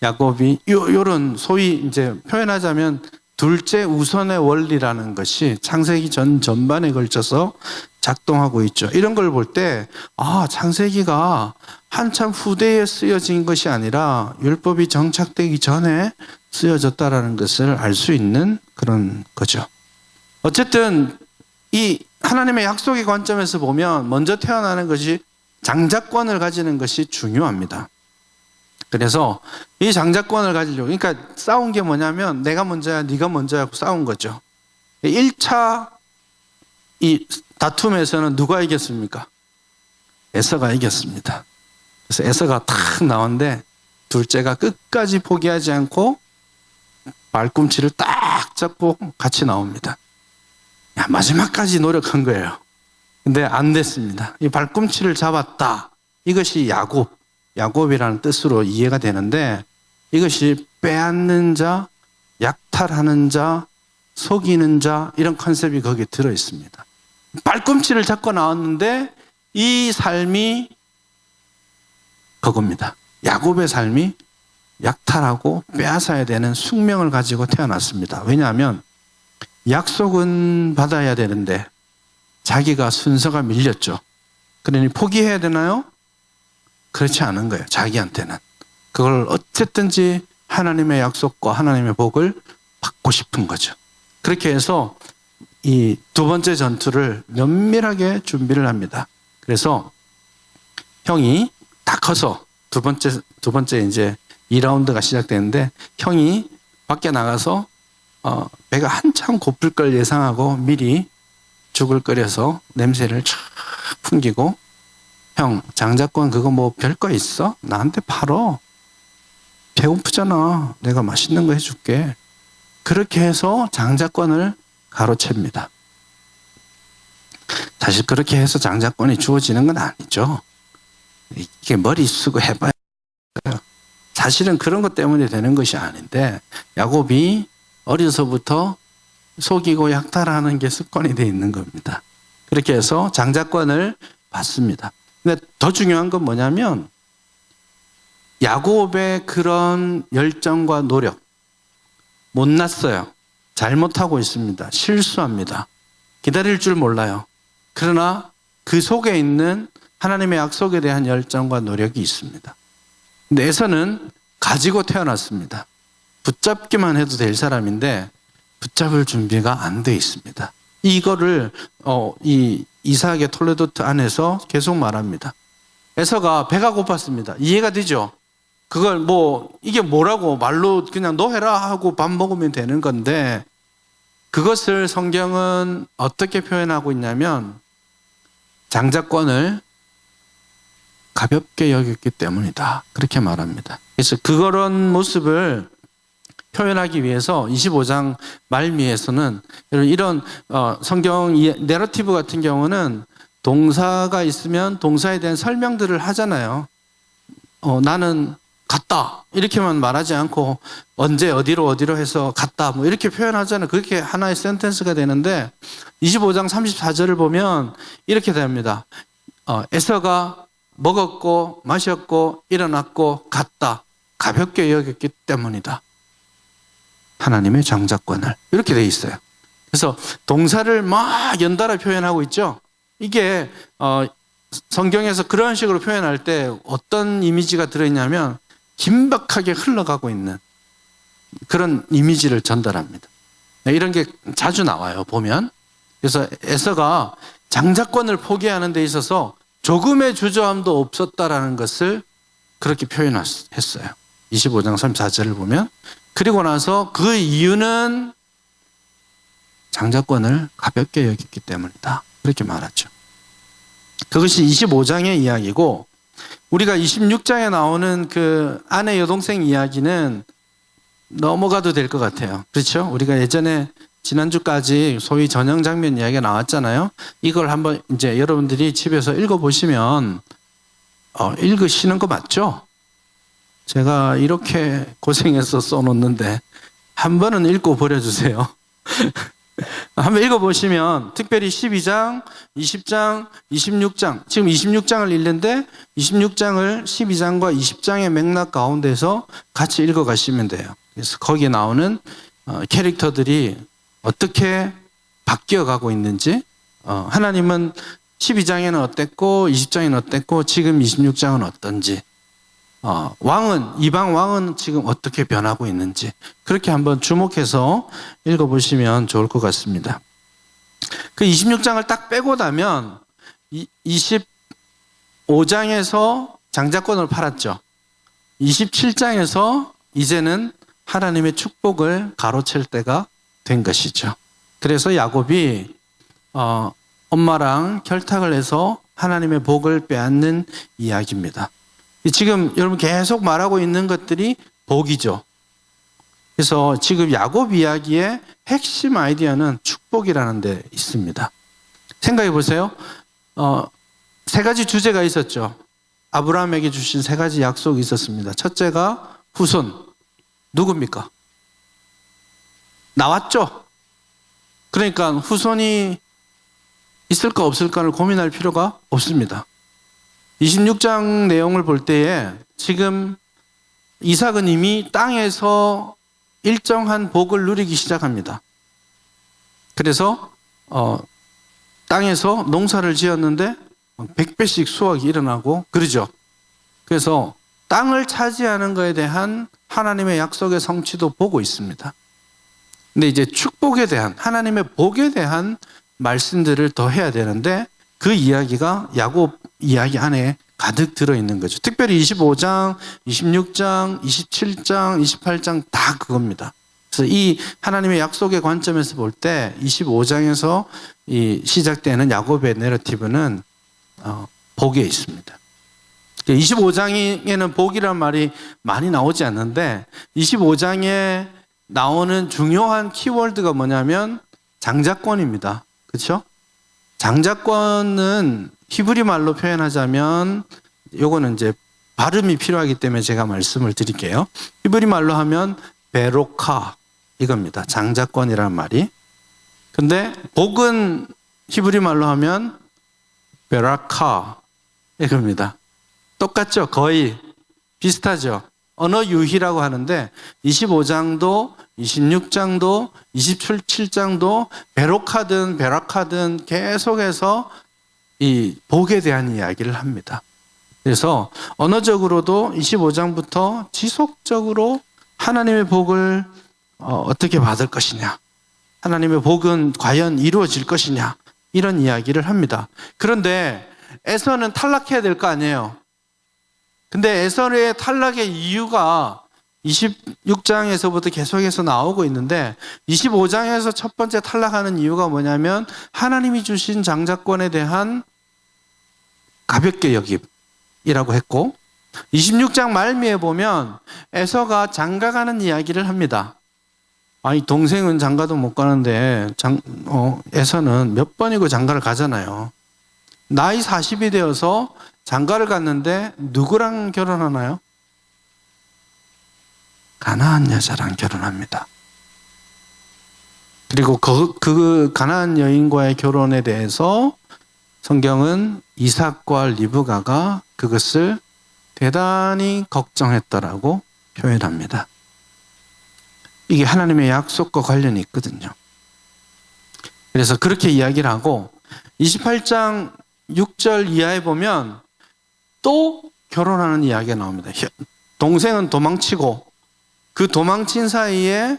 야곱이, 요런 소위 이제 표현하자면 둘째 우선의 원리라는 것이 창세기 전반에 걸쳐서 작동하고 있죠. 이런 걸 볼 때, 창세기가 한참 후대에 쓰여진 것이 아니라 율법이 정착되기 전에 쓰여졌다라는 것을 알 수 있는 그런 거죠. 어쨌든 이 하나님의 약속의 관점에서 보면 먼저 태어나는 것이 장자권을 가지는 것이 중요합니다. 그래서 이 장자권을 가지려고, 그러니까 싸운 게 뭐냐면 내가 먼저야 네가 먼저야 하고 싸운 거죠. 1차 이 다툼에서는 누가 이겼습니까? 에서가 이겼습니다. 그래서 에서가 탁 나왔는데 둘째가 끝까지 포기하지 않고 발꿈치를 딱 잡고 같이 나옵니다. 마지막까지 노력한 거예요. 근데 안 됐습니다. 이 발꿈치를 잡았다. 이것이 야곱이라는 뜻으로 이해가 되는데, 이것이 빼앗는 자, 약탈하는 자, 속이는 자, 이런 컨셉이 거기에 들어 있습니다. 발꿈치를 잡고 나왔는데 이 삶이 그겁니다. 야곱의 삶이 약탈하고 빼앗아야 되는 숙명을 가지고 태어났습니다. 왜냐하면 약속은 받아야 되는데 자기가 순서가 밀렸죠. 그러니 포기해야 되나요? 그렇지 않은 거예요. 자기한테는. 그걸 어쨌든지 하나님의 약속과 하나님의 복을 받고 싶은 거죠. 그렇게 해서 이 두 번째 전투를 면밀하게 준비를 합니다. 그래서 형이 다 커서 두 번째 이제 2라운드가 시작되는데, 형이 밖에 나가서 배가 한참 고플 걸 예상하고 미리 죽을 끓여서 냄새를 쫙 풍기고, 형, 장자권 그거 뭐 별거 있어? 나한테 팔어. 배고프잖아. 내가 맛있는 거 해줄게. 그렇게 해서 장자권을 가로챕니다. 사실 그렇게 해서 장자권이 주어지는 건 아니죠. 이게 머리 쓰고 해봐야 돼요. 사실은 그런 것 때문에 되는 것이 아닌데, 야곱이 어려서부터 속이고 약탈하는 게 습관이 되어 있는 겁니다. 그렇게 해서 장자권을 받습니다. 근데 더 중요한 건 뭐냐면, 야곱의 그런 열정과 노력, 못났어요. 잘못하고 있습니다. 실수합니다. 기다릴 줄 몰라요. 그러나 그 속에 있는 하나님의 약속에 대한 열정과 노력이 있습니다. 근데 에서는 가지고 태어났습니다. 붙잡기만 해도 될 사람인데 붙잡을 준비가 안 돼 있습니다. 이거를 이 이삭의 톨레도트 안에서 계속 말합니다. 에서가 배가 고팠습니다. 이해가 되죠? 그걸 이게 뭐라고 말로 그냥 너 해라 하고 밥 먹으면 되는 건데, 그것을 성경은 어떻게 표현하고 있냐면 장자권을 가볍게 여겼기 때문이다. 그렇게 말합니다. 그래서 그런 모습을 표현하기 위해서 25장 말미에서는 이런 성경 내러티브 같은 경우는 동사가 있으면 동사에 대한 설명들을 하잖아요. 나는 갔다 이렇게만 말하지 않고 언제 어디로 해서 갔다 이렇게 표현하잖아요. 그렇게 하나의 센텐스가 되는데 25장 34절을 보면 이렇게 됩니다. 에서가 먹었고 마셨고 일어났고 갔다. 가볍게 여겼기 때문이다. 하나님의 장자권을. 이렇게 돼 있어요. 그래서 동사를 막 연달아 표현하고 있죠. 이게 성경에서 그런 식으로 표현할 때 어떤 이미지가 들어있냐면 긴박하게 흘러가고 있는 그런 이미지를 전달합니다. 이런 게 자주 나와요, 보면. 그래서 에서가 장자권을 포기하는 데 있어서 조금의 주저함도 없었다라는 것을 그렇게 표현했어요. 25장 34절을 보면. 그리고 나서 그 이유는 장자권을 가볍게 여겼기 때문이다. 그렇게 말하죠. 그것이 25장의 이야기고, 우리가 26장에 나오는 그 아내 여동생 이야기는 넘어가도 될 것 같아요. 그렇죠? 우리가 예전에 지난주까지 소위 전형 장면 이야기가 나왔잖아요. 이걸 한번 이제 여러분들이 집에서 읽어보시면 읽으시는 거 맞죠? 제가 이렇게 고생해서 써놓는데 한 번은 읽고 버려주세요. 한번 읽어보시면 특별히 12장, 20장, 26장, 지금 26장을 읽는데 26장을 12장과 20장의 맥락 가운데서 같이 읽어가시면 돼요. 그래서 거기에 나오는 캐릭터들이 어떻게 바뀌어가고 있는지, 하나님은 12장에는 어땠고 20장에는 어땠고 지금 26장은 어떤지, 이방 왕은 지금 어떻게 변하고 있는지 그렇게 한번 주목해서 읽어보시면 좋을 것 같습니다. 그 26장을 딱 빼고 나면 25장에서 장자권을 팔았죠. 27장에서 이제는 하나님의 축복을 가로챌 때가 된 것이죠. 그래서 야곱이 엄마랑 결탁을 해서 하나님의 복을 빼앗는 이야기입니다. 지금 여러분 계속 말하고 있는 것들이 복이죠. 그래서 지금 야곱 이야기의 핵심 아이디어는 축복이라는 데 있습니다. 생각해 보세요. 세 가지 주제가 있었죠. 아브라함에게 주신 세 가지 약속이 있었습니다. 첫째가 후손. 누굽니까? 나왔죠. 그러니까 후손이 있을까 없을까를 고민할 필요가 없습니다. 26장 내용을 볼 때에 지금 이삭은 이미 땅에서 일정한 복을 누리기 시작합니다. 그래서 땅에서 농사를 지었는데 100배씩 수확이 일어나고 그러죠. 그래서 땅을 차지하는 것에 대한 하나님의 약속의 성취도 보고 있습니다. 근데 이제 축복에 대한, 하나님의 복에 대한 말씀들을 더 해야 되는데 그 이야기가 야곱 이야기 안에 가득 들어있는 거죠. 특별히 25장, 26장, 27장, 28장 다 그겁니다. 그래서 이 하나님의 약속의 관점에서 볼 때 25장에서 이 시작되는 야곱의 내러티브는 복에 있습니다. 25장에는 복이란 말이 많이 나오지 않는데 25장에 나오는 중요한 키워드가 뭐냐면 장자권입니다. 그렇죠? 장자권은 히브리 말로 표현하자면 요거는 이제 발음이 필요하기 때문에 제가 말씀을 드릴게요. 히브리 말로 하면 베로카 이겁니다. 장자권이라는 말이. 근데 복은 히브리 말로 하면 베라카 이겁니다. 똑같죠? 거의 비슷하죠? 언어 유희라고 하는데 25장도 26장도 27장도 베로카든 베라카든 계속해서 이 복에 대한 이야기를 합니다. 그래서 언어적으로도 25장부터 지속적으로 하나님의 복을 어떻게 받을 것이냐, 하나님의 복은 과연 이루어질 것이냐 이런 이야기를 합니다. 그런데 에서는 탈락해야 될 거 아니에요. 근데 에서의 탈락의 이유가 26장에서부터 계속해서 나오고 있는데 25장에서 첫 번째 탈락하는 이유가 뭐냐면 하나님이 주신 장자권에 대한 가볍게 여김이라고 했고 26장 말미에 보면 에서가 장가가는 이야기를 합니다. 아니 동생은 장가도 못 가는데 에서는 몇 번이고 장가를 가잖아요. 나이 40이 되어서 장가를 갔는데 누구랑 결혼하나요? 가나안 여자랑 결혼합니다. 그리고 그 가나안 여인과의 결혼에 대해서 성경은 이삭과 리브가가 그것을 대단히 걱정했더라고 표현합니다. 이게 하나님의 약속과 관련이 있거든요. 그래서 그렇게 이야기를 하고 28장 6절 이하에 보면 또 결혼하는 이야기가 나옵니다. 동생은 도망치고 그 도망친 사이에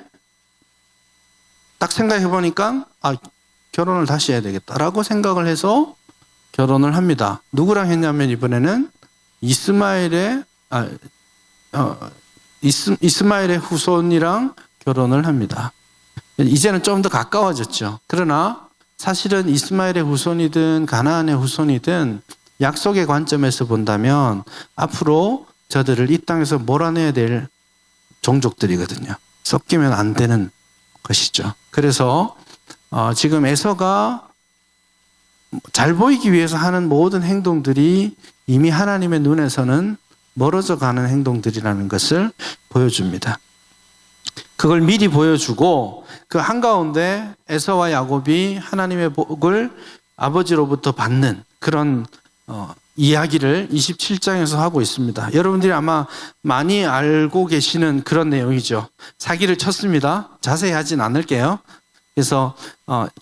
딱 생각해 보니까 결혼을 다시 해야 되겠다라고 생각을 해서 결혼을 합니다. 누구랑 했냐면 이번에는 이스마엘의 후손이랑 결혼을 합니다. 이제는 좀 더 가까워졌죠. 그러나 사실은 이스마엘의 후손이든 가나안의 후손이든 약속의 관점에서 본다면 앞으로 저들을 이 땅에서 몰아내야 될 종족들이거든요. 섞이면 안 되는 것이죠. 그래서 지금 에서가 잘 보이기 위해서 하는 모든 행동들이 이미 하나님의 눈에서는 멀어져 가는 행동들이라는 것을 보여줍니다. 그걸 미리 보여주고 그 한가운데 에서와 야곱이 하나님의 복을 아버지로부터 받는 그런 이야기를 27장에서 하고 있습니다. 여러분들이 아마 많이 알고 계시는 그런 내용이죠. 사기를 쳤습니다. 자세히 하진 않을게요. 그래서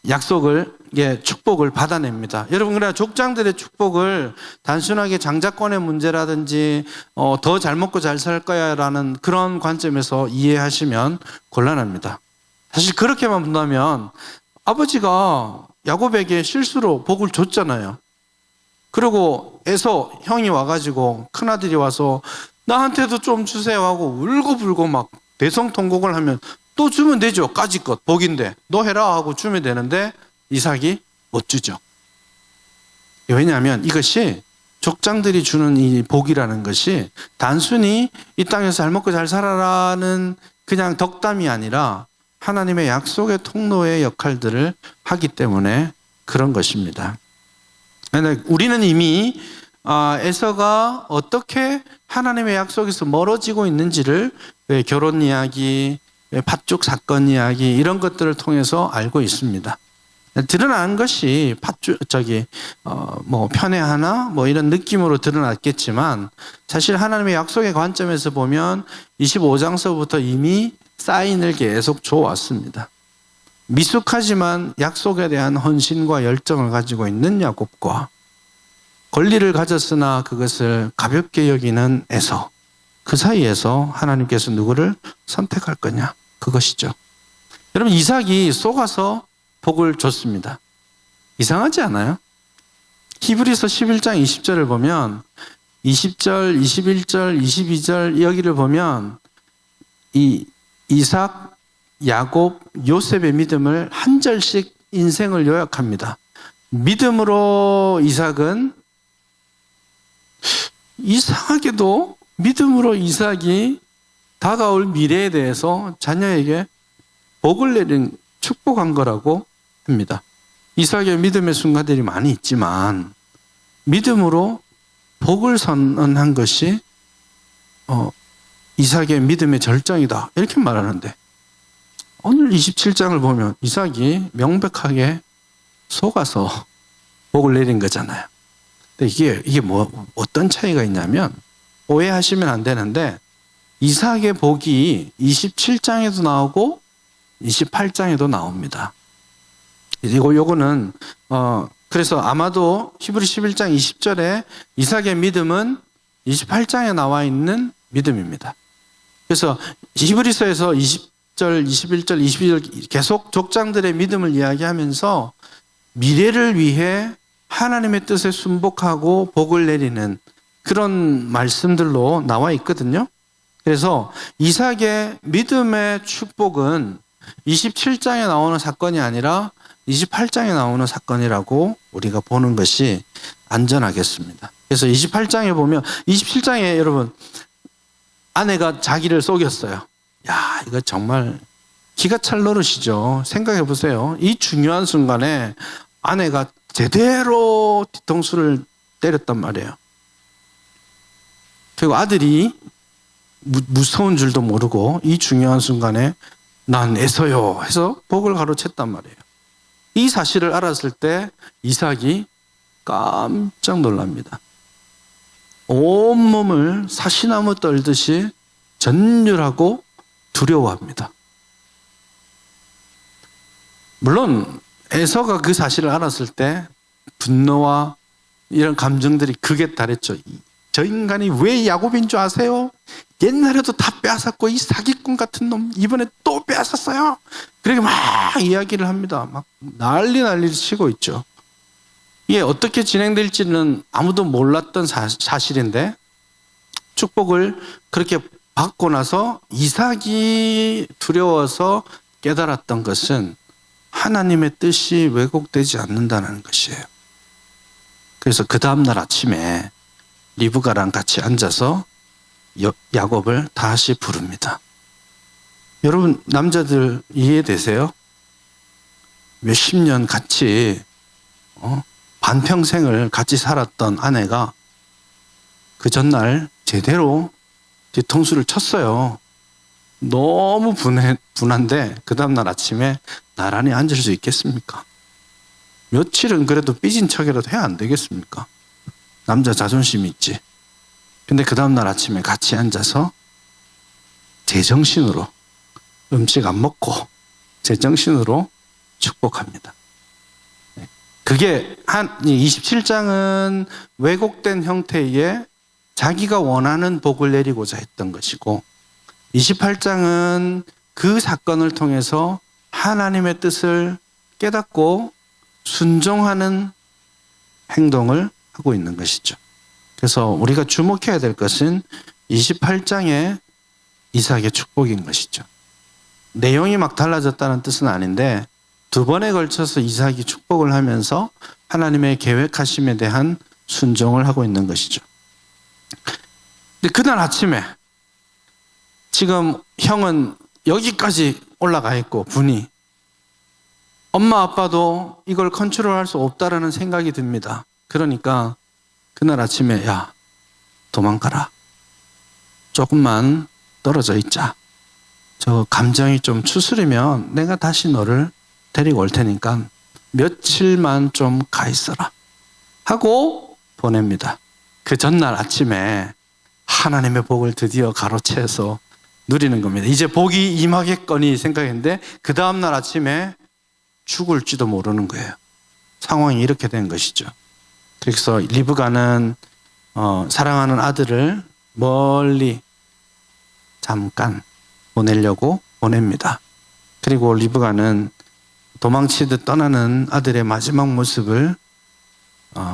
약속을 축복을 받아냅니다. 여러분, 그래 족장들의 축복을 단순하게 장자권의 문제라든지 더 잘 먹고 잘 살 거야라는 그런 관점에서 이해하시면 곤란합니다. 사실 그렇게만 본다면 아버지가 야곱에게 실수로 복을 줬잖아요. 그리고 에서 형이 와가지고 큰아들이 와서 나한테도 좀 주세요 하고 울고불고 막 대성통곡을 하면 또 주면 되죠. 까짓것 복인데 너 해라 하고 주면 되는데 이삭이 못 주죠. 왜냐하면 이것이 족장들이 주는 이 복이라는 것이 단순히 이 땅에서 잘 먹고 잘 살아라는 그냥 덕담이 아니라 하나님의 약속의 통로의 역할들을 하기 때문에 그런 것입니다. 우리는 이미 에서가 어떻게 하나님의 약속에서 멀어지고 있는지를 결혼 이야기, 팥죽 사건 이야기 이런 것들을 통해서 알고 있습니다. 드러난 것이 편애하나 이런 느낌으로 드러났겠지만 사실 하나님의 약속의 관점에서 보면 25장서부터 이미 사인을 계속 줘왔습니다. 미숙하지만 약속에 대한 헌신과 열정을 가지고 있는 야곱과 권리를 가졌으나 그것을 가볍게 여기는 에서, 그 사이에서 하나님께서 누구를 선택할 거냐, 그것이죠. 여러분, 이삭이 속아서 복을 줬습니다. 이상하지 않아요? 히브리서 11장 20절을 보면 20절, 21절, 22절 여기를 보면 이 이삭, 야곱, 요셉의 믿음을 한 절씩 인생을 요약합니다. 믿음으로 이삭은 이상하게도 믿음으로 이삭이 다가올 미래에 대해서 자녀에게 복을 내린 축복한 거라고 합니다. 이삭의 믿음의 순간들이 많이 있지만 믿음으로 복을 선언한 것이 이삭의 믿음의 절정이다 이렇게 말하는데 오늘 27장을 보면 이삭이 명백하게 속아서 복을 내린 거잖아요. 근데 이게 어떤 차이가 있냐면 오해하시면 안 되는데 이삭의 복이 27장에도 나오고 28장에도 나옵니다. 요거는 그래서 아마도 히브리 11장 20절에 이삭의 믿음은 28장에 나와 있는 믿음입니다. 그래서 히브리서에서 20절, 21절, 22절 계속 족장들의 믿음을 이야기하면서 미래를 위해 하나님의 뜻에 순복하고 복을 내리는 그런 말씀들로 나와 있거든요. 그래서 이삭의 믿음의 축복은 27장에 나오는 사건이 아니라 28장에 나오는 사건이라고 우리가 보는 것이 안전하겠습니다. 그래서 28장에 보면 27장에 여러분 아내가 자기를 속였어요. 야, 이거 정말 기가 찰 노릇이죠. 생각해 보세요. 이 중요한 순간에 아내가 제대로 뒤통수를 때렸단 말이에요. 그리고 아들이 무서운 줄도 모르고 이 중요한 순간에 난 에서요 해서 복을 가로챘단 말이에요. 이 사실을 알았을 때 이삭이 깜짝 놀랍니다. 온몸을 사시나무 떨듯이 전율하고 두려워합니다. 물론 에서가 그 사실을 알았을 때 분노와 이런 감정들이 극에 달했죠. 저 인간이 왜 야곱인 줄 아세요? 옛날에도 다 빼앗았고 이 사기꾼 같은 놈 이번에 또 빼앗았어요. 그렇게 막 이야기를 합니다. 막 난리를 치고 있죠. 이게 어떻게 진행될지는 아무도 몰랐던 사실인데 축복을 그렇게 받고 나서 이삭이 두려워서 깨달았던 것은 하나님의 뜻이 왜곡되지 않는다는 것이에요. 그래서 그 다음날 아침에 리브가랑 같이 앉아서 야곱을 다시 부릅니다. 여러분, 남자들 이해되세요? 몇십 년 같이 반평생을 같이 살았던 아내가 그 전날 제대로 뒤통수를 쳤어요. 너무 분한데 그 다음날 아침에 나란히 앉을 수 있겠습니까? 며칠은 그래도 삐진 척이라도 해야 안 되겠습니까? 남자 자존심 있지. 근데 그 다음날 아침에 같이 앉아서 제정신으로 음식 안 먹고 제정신으로 축복합니다. 그게 27장은 왜곡된 형태의 자기가 원하는 복을 내리고자 했던 것이고 28장은 그 사건을 통해서 하나님의 뜻을 깨닫고 순종하는 행동을 하고 있는 것이죠. 그래서 우리가 주목해야 될 것은 28장의 이삭의 축복인 것이죠. 내용이 막 달라졌다는 뜻은 아닌데 두 번에 걸쳐서 이삭이 축복을 하면서 하나님의 계획하심에 대한 순종을 하고 있는 것이죠. 근데 그날 아침에 지금 형은 여기까지 올라가 있고 분이 엄마 아빠도 이걸 컨트롤할 수 없다라는 생각이 듭니다. 그러니까 그날 아침에 야 도망가라. 조금만 떨어져 있자. 저 감정이 좀 추스리면 내가 다시 너를 데리고 올 테니까 며칠만 좀 가 있어라 하고 보냅니다. 그 전날 아침에 하나님의 복을 드디어 가로채서 누리는 겁니다. 이제 복이 임하겠거니 생각했는데 그 다음날 아침에 죽을지도 모르는 거예요. 상황이 이렇게 된 것이죠. 그래서 리브가는 사랑하는 아들을 멀리 잠깐 보내려고 보냅니다. 그리고 리브가는 도망치듯 떠나는 아들의 마지막 모습을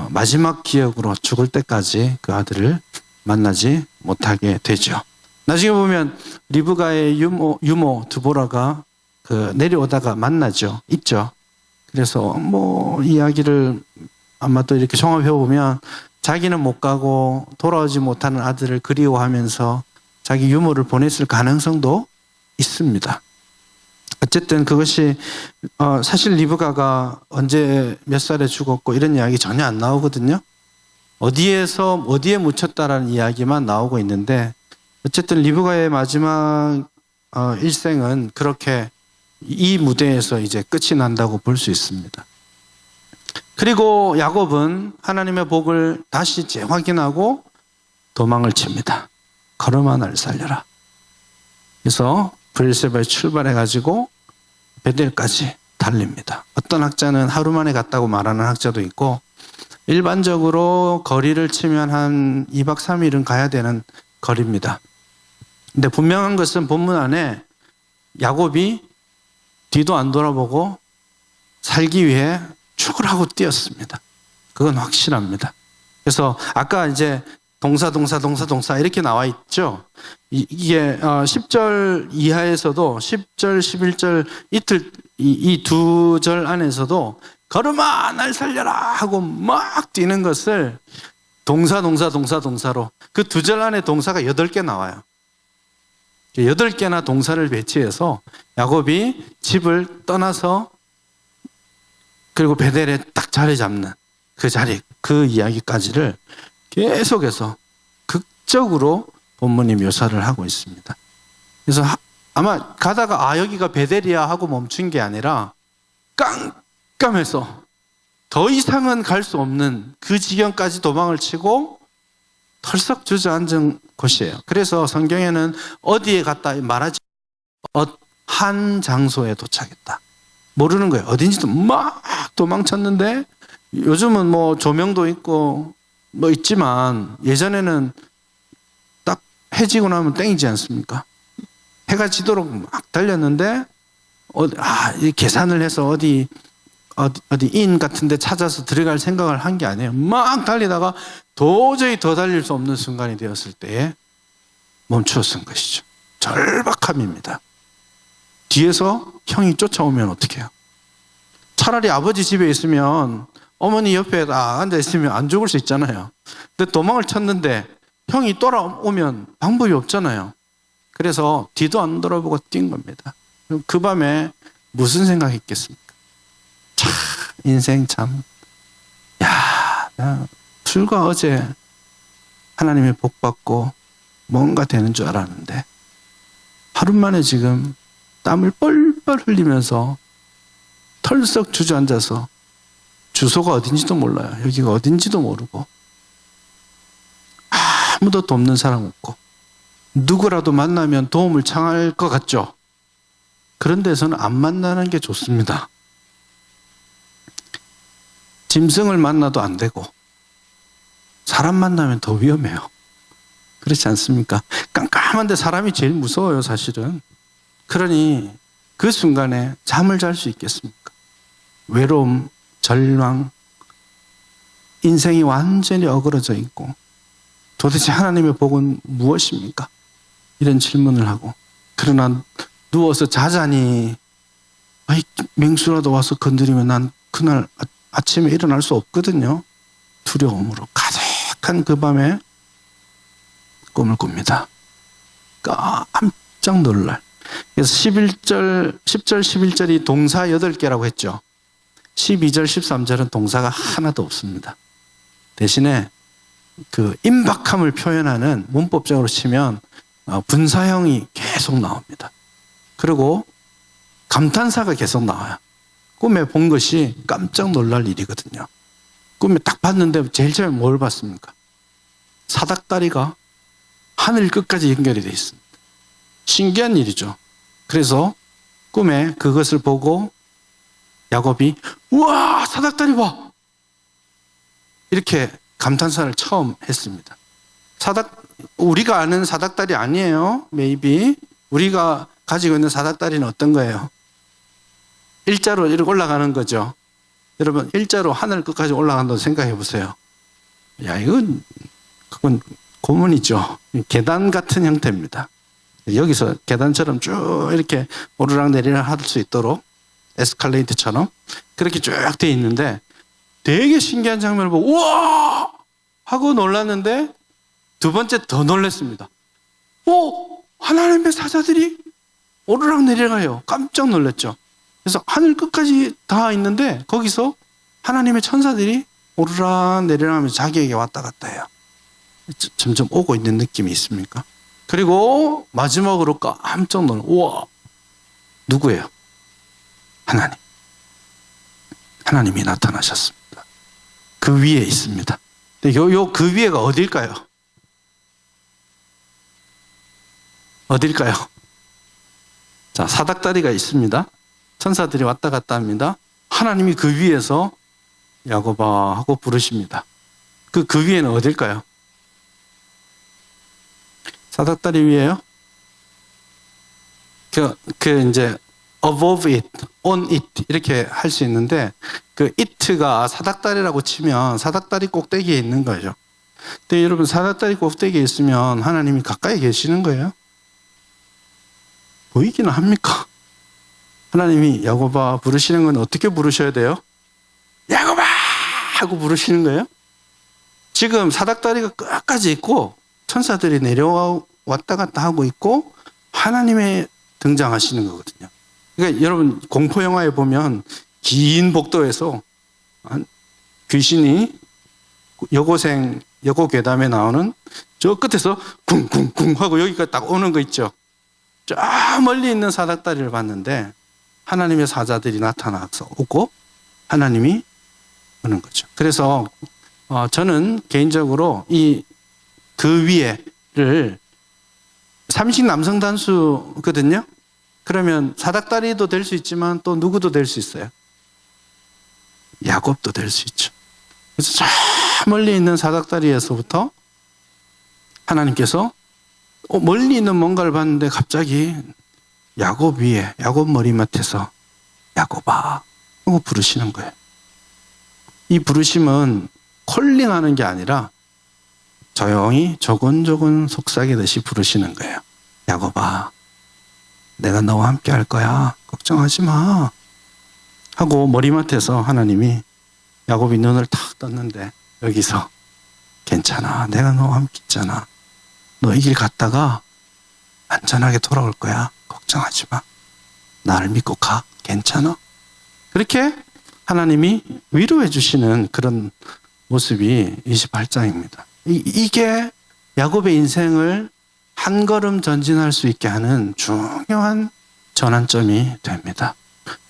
마지막 기억으로 죽을 때까지 그 아들을 만나지 못하게 되죠. 나중에 보면 리브가의 유모 드보라가 내려오다가 만나죠. 있죠. 그래서 이야기를 아마 또 이렇게 종합해 보면 자기는 못 가고 돌아오지 못하는 아들을 그리워하면서 자기 유모를 보냈을 가능성도 있습니다. 어쨌든 그것이 사실 리브가가 언제 몇 살에 죽었고 이런 이야기 전혀 안 나오거든요. 어디에 묻혔다라는 이야기만 나오고 있는데 어쨌든 리브가의 마지막 일생은 그렇게 이 무대에서 이제 끝이 난다고 볼 수 있습니다. 그리고 야곱은 하나님의 복을 다시 재확인하고 도망을 칩니다. 걸음 날 살려라. 그래서 브엘세바에 출발해가지고 베델까지 달립니다. 어떤 학자는 하루 만에 갔다고 말하는 학자도 있고 일반적으로 거리를 치면 한 2박 3일은 가야 되는 거리입니다. 근데 분명한 것은 본문 안에 야곱이 뒤도 안 돌아보고 살기 위해 죽으라고 뛰었습니다. 그건 확실합니다. 그래서 아까 이제 동사 이렇게 나와 있죠. 이게 10절 이하에서도 10절, 11절 이틀 이 두 절 안에서도 걸음아 날 살려라 하고 막 뛰는 것을 동사로 그 두 절 안에 동사가 8개 나와요. 8개나 동사를 배치해서 야곱이 집을 떠나서 그리고 베델에 딱 자리 잡는 그 자리, 그 이야기까지를 계속해서 극적으로 본문이 묘사를 하고 있습니다. 그래서 아마 가다가 여기가 베델이야 하고 멈춘 게 아니라 깜깜해서 더 이상은 갈 수 없는 그 지경까지 도망을 치고 털썩 주저앉은 곳이에요. 그래서 성경에는 어디에 갔다 말하지 한 장소에 도착했다. 모르는 거예요. 어딘지도 막 도망쳤는데 요즘은 조명도 있고 있지만 예전에는 딱 해지고 나면 땡이지 않습니까? 해가 지도록 막 달렸는데 계산을 해서 어디 인 같은 데 찾아서 들어갈 생각을 한 게 아니에요. 막 달리다가 도저히 더 달릴 수 없는 순간이 되었을 때에 멈추었은 것이죠. 절박함입니다. 뒤에서 형이 쫓아오면 어떡해요? 차라리 아버지 집에 있으면 어머니 옆에 앉아 있으면 안 죽을 수 있잖아요. 근데 도망을 쳤는데 형이 돌아오면 방법이 없잖아요. 그래서 뒤도 안 돌아보고 뛴 겁니다. 그 밤에 무슨 생각했겠습니까? 참, 인생 참. 야, 나 불과 어제 하나님의 복 받고 뭔가 되는 줄 알았는데 하루 만에 지금 땀을 뻘뻘 흘리면서 털썩 주저앉아서 주소가 어딘지도 몰라요. 여기가 어딘지도 모르고 아무도 돕는 사람 없고 누구라도 만나면 도움을 청할 것 같죠. 그런 데서는 안 만나는 게 좋습니다. 짐승을 만나도 안 되고 사람 만나면 더 위험해요. 그렇지 않습니까? 깜깜한데 사람이 제일 무서워요, 사실은. 그러니 그 순간에 잠을 잘 수 있겠습니까? 외로움, 절망, 인생이 완전히 어그러져 있고 도대체 하나님의 복은 무엇입니까? 이런 질문을 하고 그러나 누워서 자자니 맹수라도 와서 건드리면 난 그날 아침에 일어날 수 없거든요. 두려움으로 가득한 그 밤에 꿈을 꿉니다. 깜짝 놀랄. 그래서 10절, 11절이 동사 8개라고 했죠. 12절, 13절은 동사가 하나도 없습니다. 대신에 그 임박함을 표현하는 문법적으로 치면 분사형이 계속 나옵니다. 그리고 감탄사가 계속 나와요. 꿈에 본 것이 깜짝 놀랄 일이거든요. 꿈에 딱 봤는데 제일 처음에 뭘 봤습니까? 사닥다리가 하늘 끝까지 연결이 되어 있습니다. 신기한 일이죠. 그래서 꿈에 그것을 보고 야곱이 우와 사닥다리 봐! 이렇게 감탄사를 처음 했습니다. 우리가 아는 사닥다리 아니에요. maybe. 우리가 가지고 있는 사닥다리는 어떤 거예요? 일자로 이렇게 올라가는 거죠. 여러분 일자로 하늘 끝까지 올라간다고 생각해 보세요. 야 그건 고문이죠. 계단 같은 형태입니다. 여기서 계단처럼 쭉 이렇게 오르락 내리락 할 수 있도록 에스컬레이터처럼 그렇게 쭉 돼 있는데 되게 신기한 장면을 보고 우와 하고 놀랐는데 두 번째 더 놀랐습니다. 하나님의 사자들이 오르락 내려가요. 깜짝 놀랐죠. 그래서 하늘 끝까지 다 있는데 거기서 하나님의 천사들이 오르락 내리락 하면서 자기에게 왔다 갔다 해요. 점점 오고 있는 느낌이 있습니까? 그리고 마지막으로 깜짝 놀라. 우와 누구예요? 하나님. 하나님이 나타나셨습니다. 그 위에 있습니다. 그 위에가 어딜까요? 어딜까요? 자, 사닥다리가 있습니다. 천사들이 왔다 갔다 합니다. 하나님이 그 위에서 야곱아 하고 부르십니다. 그 위에는 어딜까요? 사닥다리 위에요? 이제 above it, on it 이렇게 할 수 있는데 그 it가 사닥다리라고 치면 사닥다리 꼭대기에 있는 거죠. 근데 여러분 사닥다리 꼭대기에 있으면 하나님이 가까이 계시는 거예요? 보이기는 합니까? 하나님이 야곱아 부르시는 건 어떻게 부르셔야 돼요? 야곱아 하고 부르시는 거예요? 지금 사닥다리가 끝까지 있고 천사들이 내려왔다 갔다 하고 있고 하나님의 등장하시는 거거든요. 그러니까 여러분 공포영화에 보면 긴 복도에서 귀신이 여고 괴담에 나오는 저 끝에서 쿵쿵쿵 하고 여기까지 딱 오는 거 있죠. 저 멀리 있는 사닥다리를 봤는데 하나님의 사자들이 나타나서 오고 하나님이 오는 거죠. 그래서 저는 개인적으로 그 위에를 삼식 남성 단수거든요. 그러면 사닥다리도 될 수 있지만 또 누구도 될 수 있어요. 야곱도 될 수 있죠. 그래서 저 멀리 있는 사닥다리에서부터 하나님께서 멀리 있는 뭔가를 봤는데 갑자기 야곱 위에 야곱 머리맡에서 야곱아 하고 부르시는 거예요. 이 부르심은 콜링하는 게 아니라 조용히 조곤조곤 속삭이듯이 부르시는 거예요. 야곱아. 내가 너와 함께 할 거야. 걱정하지 마. 하고 머리맡에서 하나님이 야곱이 눈을 탁 떴는데 여기서 괜찮아. 내가 너와 함께 있잖아. 너 이 길 갔다가 안전하게 돌아올 거야. 걱정하지 마. 나를 믿고 가. 괜찮아. 그렇게 하나님이 위로해 주시는 그런 모습이 28장입니다. 이게 야곱의 인생을 한 걸음 전진할 수 있게 하는 중요한 전환점이 됩니다.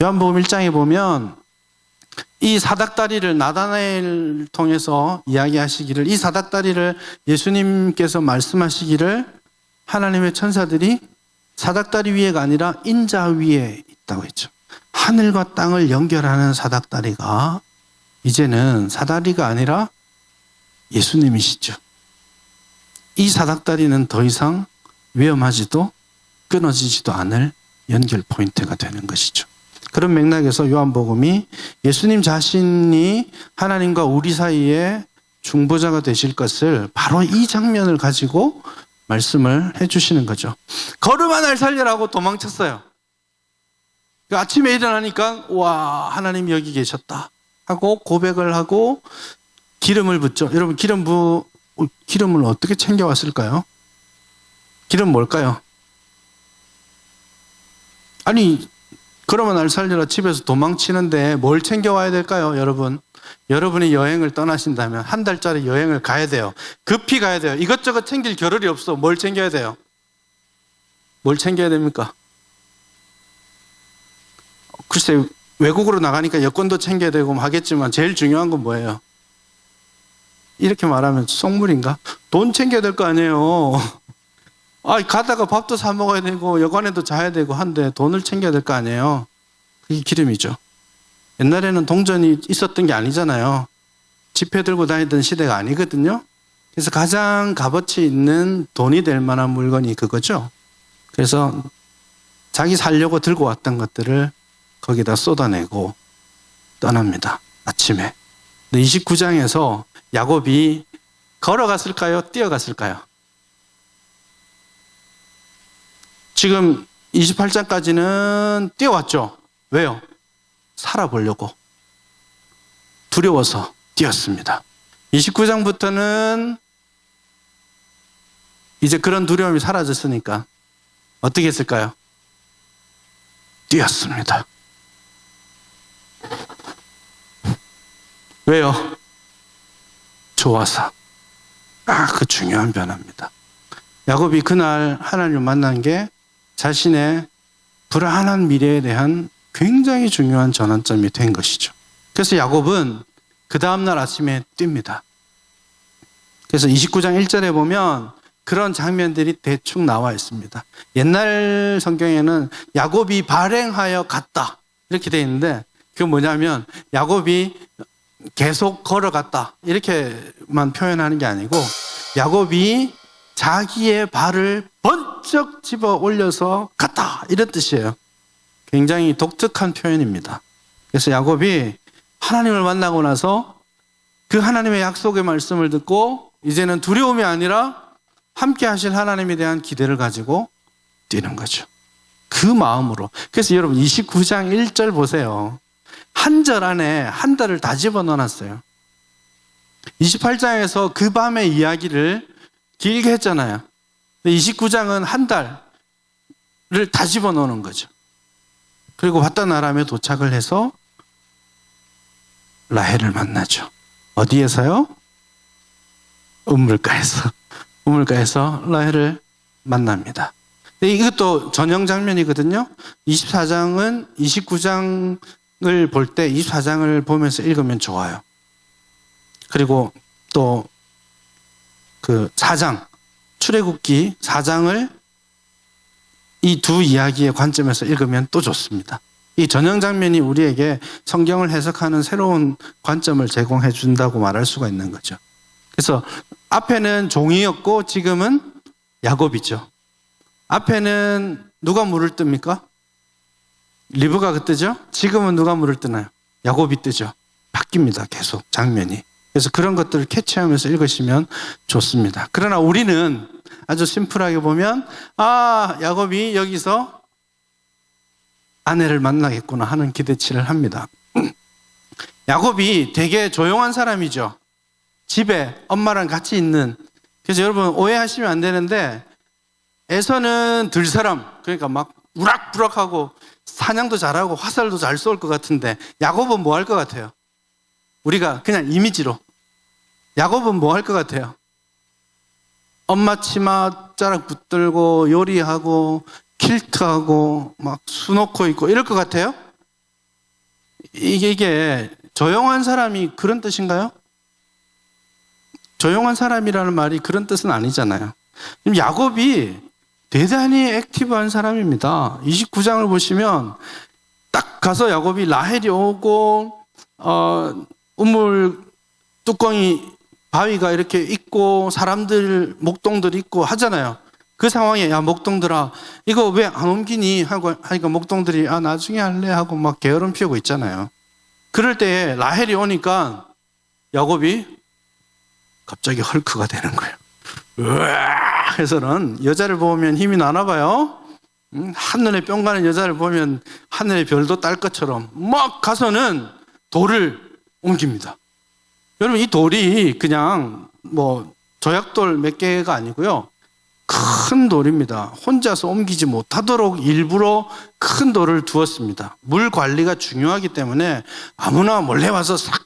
요한복음 1장에 보면 이 사닥다리를 나다나엘 통해서 이야기하시기를, 이 사닥다리를 예수님께서 말씀하시기를 하나님의 천사들이 사닥다리 위에가 아니라 인자 위에 있다고 했죠. 하늘과 땅을 연결하는 사닥다리가 이제는 사다리가 아니라 예수님이시죠. 이 사닥다리는 더 이상 위험하지도 끊어지지도 않을 연결 포인트가 되는 것이죠. 그런 맥락에서 요한복음이 예수님 자신이 하나님과 우리 사이에 중보자가 되실 것을 바로 이 장면을 가지고 말씀을 해주시는 거죠. 걸음아 날 살려라고 도망쳤어요. 아침에 일어나니까 와, 하나님 여기 계셨다 하고 고백을 하고 기름을 붓죠. 여러분 기름을 어떻게 챙겨왔을까요? 기름 뭘까요? 아니 그러면 날 살려라 집에서 도망치는데 뭘 챙겨와야 될까요? 여러분이 여행을 떠나신다면 한 달짜리 여행을 가야 돼요. 급히 가야 돼요. 이것저것 챙길 겨를이 없어. 뭘 챙겨야 돼요? 뭘 챙겨야 됩니까? 글쎄 외국으로 나가니까 여권도 챙겨야 되고 하겠지만 제일 중요한 건 뭐예요? 이렇게 말하면 속물인가? 돈 챙겨야 될 거 아니에요. 가다가 밥도 사 먹어야 되고 여관에도 자야 되고 한데 돈을 챙겨야 될 거 아니에요. 그게 기름이죠. 옛날에는 동전이 있었던 게 아니잖아요. 지폐 들고 다니던 시대가 아니거든요. 그래서 가장 값어치 있는 돈이 될 만한 물건이 그거죠. 그래서 자기 살려고 들고 왔던 것들을 거기다 쏟아내고 떠납니다. 아침에. 29장에서 야곱이 걸어갔을까요? 뛰어갔을까요? 지금 28장까지는 뛰어왔죠. 왜요? 살아보려고. 두려워서 뛰었습니다. 29장부터는 이제 그런 두려움이 사라졌으니까 어떻게 했을까요? 뛰었습니다. 왜요? 좋아서. 그 중요한 변화입니다. 야곱이 그날 하나님을 만난 게 자신의 불안한 미래에 대한 굉장히 중요한 전환점이 된 것이죠. 그래서 야곱은 그 다음날 아침에 뜁니다. 그래서 29장 1절에 보면 그런 장면들이 대충 나와 있습니다. 옛날 성경에는 야곱이 발행하여 갔다 이렇게 돼 있는데 그게 뭐냐면 야곱이 계속 걸어갔다 이렇게만 표현하는 게 아니고 야곱이 자기의 발을 번쩍 집어 올려서 갔다 이런 뜻이에요. 굉장히 독특한 표현입니다. 그래서 야곱이 하나님을 만나고 나서 그 하나님의 약속의 말씀을 듣고 이제는 두려움이 아니라 함께 하실 하나님에 대한 기대를 가지고 뛰는 거죠. 그 마음으로. 그래서 여러분 29장 1절 보세요. 한 절 안에 한 달을 다 집어넣어놨어요. 28장에서 그 밤의 이야기를 길게 했잖아요. 29장은 한 달을 다 집어넣는 거죠. 그리고 바단 아람에 도착을 해서 라헬을 만나죠. 어디에서요? 우물가에서 라헬을 만납니다. 이것도 전형 장면이거든요. 24장은 29장을 볼 때 24장을 보면서 읽으면 좋아요. 그리고 또 그 4장, 출애굽기 4장을 이 두 이야기의 관점에서 읽으면 또 좋습니다. 이 전형 장면이 우리에게 성경을 해석하는 새로운 관점을 제공해 준다고 말할 수가 있는 거죠. 그래서 앞에는 종이었고 지금은 야곱이죠. 앞에는 누가 물을 뜹니까? 리브가가 뜨죠. 지금은 누가 물을 뜨나요? 야곱이 뜨죠. 바뀝니다. 계속 장면이. 그래서 그런 것들을 캐치하면서 읽으시면 좋습니다. 그러나 우리는 아주 심플하게 보면 야곱이 여기서 아내를 만나겠구나 하는 기대치를 합니다. 야곱이 되게 조용한 사람이죠. 집에 엄마랑 같이 있는. 그래서 여러분 오해하시면 안 되는데, 에서는 들사람, 그러니까 막 우락부락하고 사냥도 잘하고 화살도 잘 쏠 것 같은데, 야곱은 뭐 할 것 같아요? 우리가 그냥 이미지로, 야곱은 뭐 할 것 같아요? 엄마 치마 자락 붙들고 요리하고 킬트하고 막 수놓고 있고 이럴 것 같아요? 이게 조용한 사람이 그런 뜻인가요? 조용한 사람이라는 말이 그런 뜻은 아니잖아요. 야곱이 대단히 액티브한 사람입니다. 29장을 보시면 딱 가서 야곱이 라헬이 오고 우물 뚜껑이 바위가 이렇게 있고 사람들 목동들 있고 하잖아요. 그 상황에 야 목동들아 이거 왜 안 옮기니 하고 하니까 목동들이 아 나중에 할래 하고 막 게으름 피우고 있잖아요. 그럴 때 라헬이 오니까 야곱이 갑자기 헐크가 되는 거예요. 으아 해서는 여자를 보면 힘이 나나 봐요. 한눈에 뿅 가는 여자를 보면 하늘의 별도 딸 것처럼 막 가서는 돌을 옮깁니다. 여러분 이 돌이 그냥 뭐 조약돌 몇 개가 아니고요. 큰 돌입니다. 혼자서 옮기지 못하도록 일부러 큰 돌을 두었습니다. 물 관리가 중요하기 때문에 아무나 몰래 와서 싹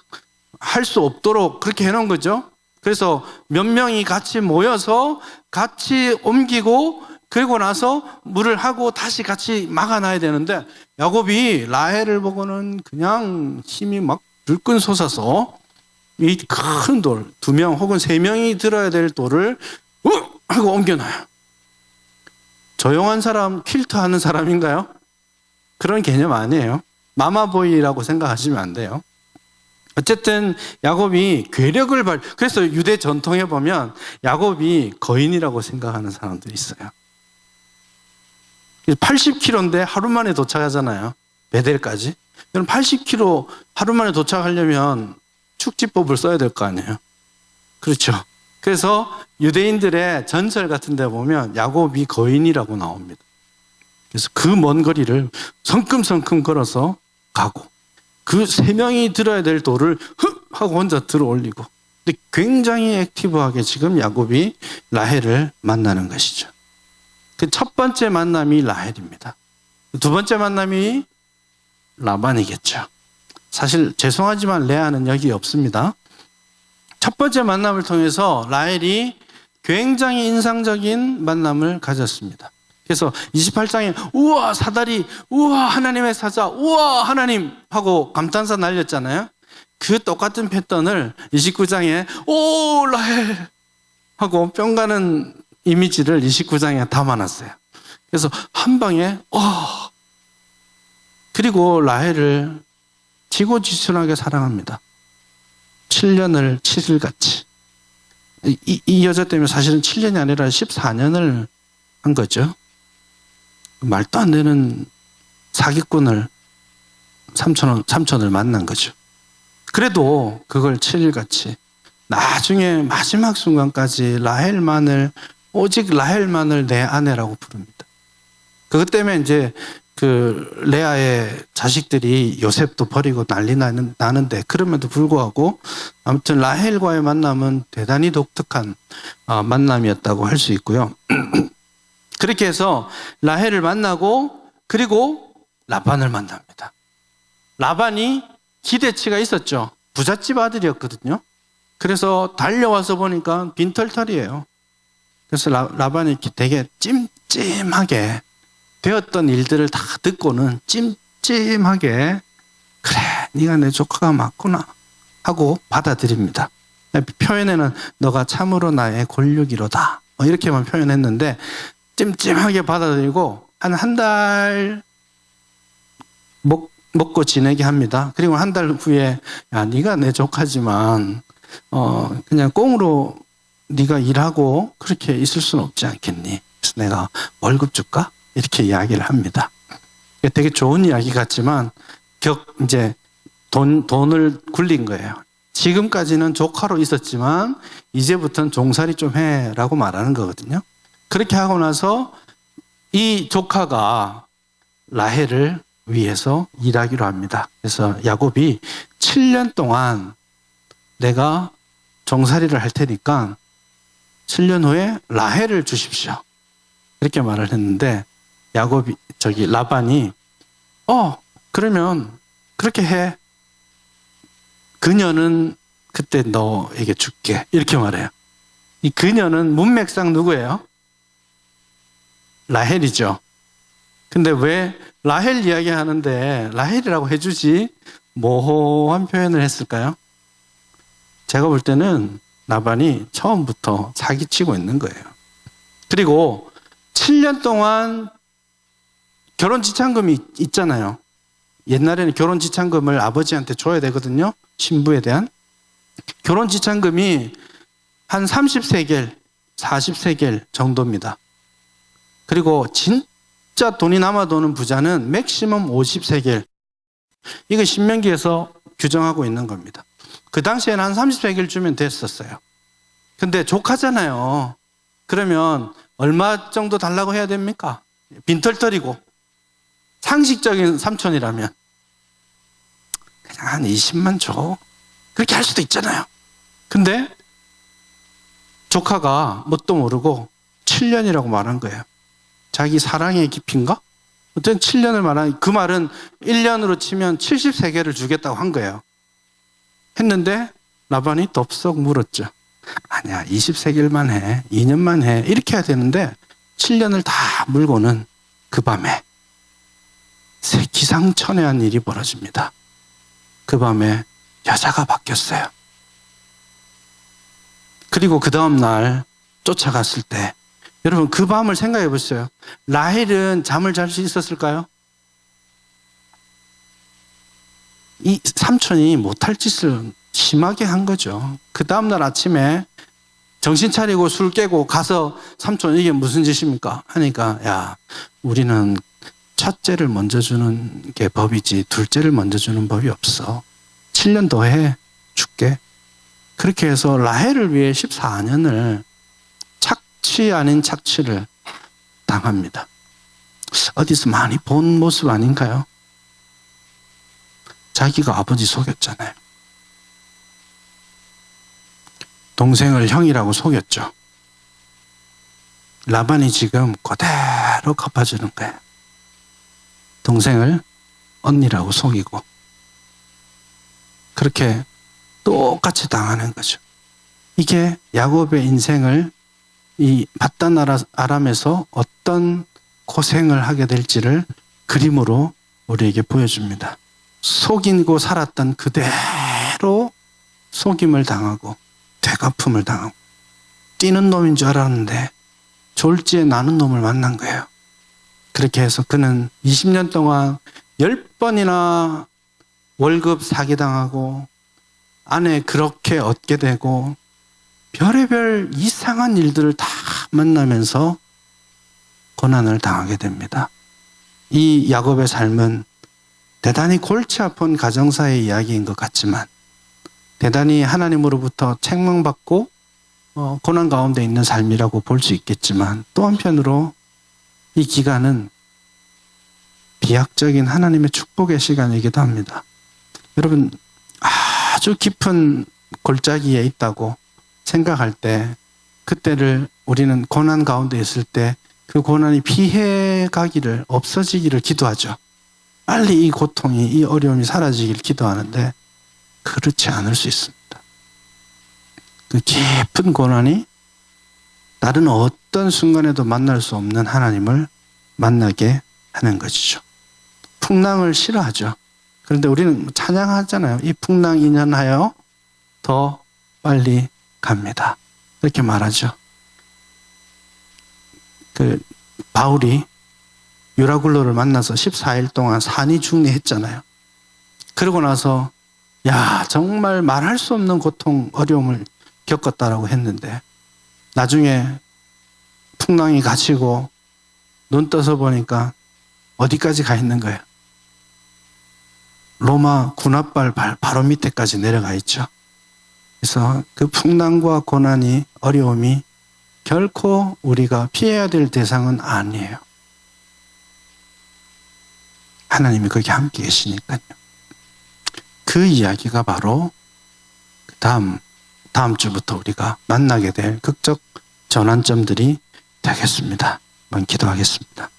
할 수 없도록 그렇게 해놓은 거죠. 그래서 몇 명이 같이 모여서 같이 옮기고 그리고 나서 물을 하고 다시 같이 막아놔야 되는데, 야곱이 라헬을 보고는 그냥 힘이 막 불끈 솟아서 이 큰 돌, 2명 혹은 3명이 들어야 될 돌을 하고 옮겨놔요. 조용한 사람, 퀼트 하는 사람인가요? 그런 개념 아니에요. 마마보이라고 생각하시면 안 돼요. 어쨌든 야곱이 괴력을 그래서 유대 전통에 보면 야곱이 거인이라고 생각하는 사람들이 있어요. 80km인데 하루 만에 도착하잖아요. 베델까지. 80km 하루 만에 도착하려면 축지법을 써야 될 거 아니에요. 그렇죠. 그래서 유대인들의 전설 같은 데 보면 야곱이 거인이라고 나옵니다. 그래서 그 먼 거리를 성큼성큼 걸어서 가고 그 3명이 들어야 될 돌을 흑 하고 혼자 들어 올리고, 근데 굉장히 액티브하게 지금 야곱이 라헬을 만나는 것이죠. 그 첫 번째 만남이 라헬입니다. 두 번째 만남이 라반이겠죠. 사실 죄송하지만 레아는 여기 없습니다. 첫 번째 만남을 통해서 라헬이 굉장히 인상적인 만남을 가졌습니다. 그래서 28장에 우와 사다리, 우와 하나님의 사자, 우와 하나님 하고 감탄사 날렸잖아요. 그 똑같은 패턴을 29장에 오 라헬 하고 뿅 가는 이미지를 29장에 담아놨어요. 그래서 한 방에 그리고 라헬을 지고지순하게 사랑합니다. 7년을 7일같이. 이 여자 때문에 사실은 7년이 아니라 14년을 한 거죠. 말도 안 되는 사기꾼을 삼촌을 만난 거죠. 그래도 그걸 7일같이 나중에 마지막 순간까지 오직 라헬만을 내 아내라고 부릅니다. 그것 때문에 이제 그 레아의 자식들이 요셉도 버리고 난리 나는데, 그럼에도 불구하고 아무튼 라헬과의 만남은 대단히 독특한 만남이었다고 할 수 있고요. 그렇게 해서 라헬을 만나고 그리고 라반을 만납니다. 라반이 기대치가 있었죠. 부잣집 아들이었거든요. 그래서 달려와서 보니까 빈털털이에요. 그래서 라반이 되게 찜찜하게 되었던 일들을 다 듣고는 찜찜하게 그래 네가 내 조카가 맞구나 하고 받아들입니다. 표현에는 너가 참으로 나의 골육이로다 이렇게만 표현했는데 찜찜하게 받아들이고 한 달 먹고 지내게 합니다. 그리고 한 달 후에 야 네가 내 조카지만 그냥 꽁으로 네가 일하고 그렇게 있을 수는 없지 않겠니? 그래서 내가 월급 줄까? 이렇게 이야기를 합니다. 되게 좋은 이야기 같지만 이제 돈을 굴린 거예요. 지금까지는 조카로 있었지만 이제부터는 종살이 좀 해라고 말하는 거거든요. 그렇게 하고 나서 이 조카가 라헬을 위해서 일하기로 합니다. 그래서 야곱이 7년 동안 내가 종살이를 할 테니까 7년 후에 라헬을 주십시오. 이렇게 말을 했는데 라반이 그러면 그렇게 해. 그녀는 그때 너에게 줄게. 이렇게 말해요. 이 그녀는 문맥상 누구예요? 라헬이죠. 근데 왜 라헬 이야기 하는데 라헬이라고 해주지 모호한 표현을 했을까요? 제가 볼 때는 라반이 처음부터 사기치고 있는 거예요. 그리고 7년 동안 결혼 지참금이 있잖아요. 옛날에는 결혼 지참금을 아버지한테 줘야 되거든요. 신부에 대한. 결혼 지참금이 한 30세겔, 40세겔 정도입니다. 그리고 진짜 돈이 남아도는 부자는 맥시멈 50세겔. 이거 신명기에서 규정하고 있는 겁니다. 그 당시에는 한 30세겔 주면 됐었어요. 근데 조카잖아요. 그러면 얼마 정도 달라고 해야 됩니까? 빈털터리고. 상식적인 삼촌이라면 그냥 한 20만 줘. 그렇게 할 수도 있잖아요. 근데 조카가 뭣도 모르고 7년이라고 말한 거예요. 자기 사랑의 깊이인가? 어쨌든 7년을 말한, 그 말은 1년으로 치면 70세겔을 주겠다고 한 거예요. 했는데 라반이 덥석 물었죠. 아니야, 20세겔만 해. 2년만 해. 이렇게 해야 되는데 7년을 다 물고는 그 밤에 기상천외한 일이 벌어집니다. 그 밤에 여자가 바뀌었어요. 그리고 그 다음 날 쫓아갔을 때 여러분 그 밤을 생각해 보세요. 라헬은 잠을 잘 수 있었을까요? 이 삼촌이 못할 짓을 심하게 한 거죠. 그 다음 날 아침에 정신 차리고 술 깨고 가서 삼촌 이게 무슨 짓입니까? 하니까 야, 우리는 첫째를 먼저 주는 게 법이지 둘째를 먼저 주는 법이 없어. 7년 더 해 줄게. 그렇게 해서 라헬을 위해 14년을 착취 아닌 착취를 당합니다. 어디서 많이 본 모습 아닌가요? 자기가 아버지 속였잖아요. 동생을 형이라고 속였죠. 라반이 지금 그대로 갚아주는 거예요. 동생을 언니라고 속이고 그렇게 똑같이 당하는 거죠. 이게 야곱의 인생을 이 paddan 아람에서 어떤 고생을 하게 될지를 그림으로 우리에게 보여줍니다. 속이고 살았던 그대로 속임을 당하고 되갚음을 당하고 뛰는 놈인 줄 알았는데 졸지에 나는 놈을 만난 거예요. 그렇게 해서 그는 20년 동안 10번이나 월급 사기당하고 아내 그렇게 얻게 되고 별의별 이상한 일들을 다 만나면서 고난을 당하게 됩니다. 이 야곱의 삶은 대단히 골치 아픈 가정사의 이야기인 것 같지만 대단히 하나님으로부터 책망받고 고난 가운데 있는 삶이라고 볼 수 있겠지만 또 한편으로 이 기간은 비약적인 하나님의 축복의 시간이기도 합니다. 여러분 아주 깊은 골짜기에 있다고 생각할 때 그때를 우리는 고난 가운데 있을 때 그 고난이 피해가기를 없어지기를 기도하죠. 빨리 이 고통이 이 어려움이 사라지기를 기도하는데 그렇지 않을 수 있습니다. 그 깊은 고난이 다른 어떤 순간에도 만날 수 없는 하나님을 만나게 하는 것이죠. 풍랑을 싫어하죠. 그런데 우리는 찬양하잖아요. 이 풍랑 인연하여 더 빨리 갑니다. 이렇게 말하죠. 바울이 유라굴로를 만나서 14일 동안 산이 중리했잖아요. 그러고 나서 야, 정말 말할 수 없는 고통, 어려움을 겪었다라고 했는데 나중에 풍랑이 갇히고 눈 떠서 보니까 어디까지 가 있는 거예요? 로마 군합발 바로 밑에까지 내려가 있죠. 그래서 그 풍랑과 고난이 어려움이 결코 우리가 피해야 될 대상은 아니에요. 하나님이 거기 함께 계시니까요. 그 이야기가 바로 다음 주부터 우리가 만나게 될 극적 전환점들이 되겠습니다. 한번 기도하겠습니다.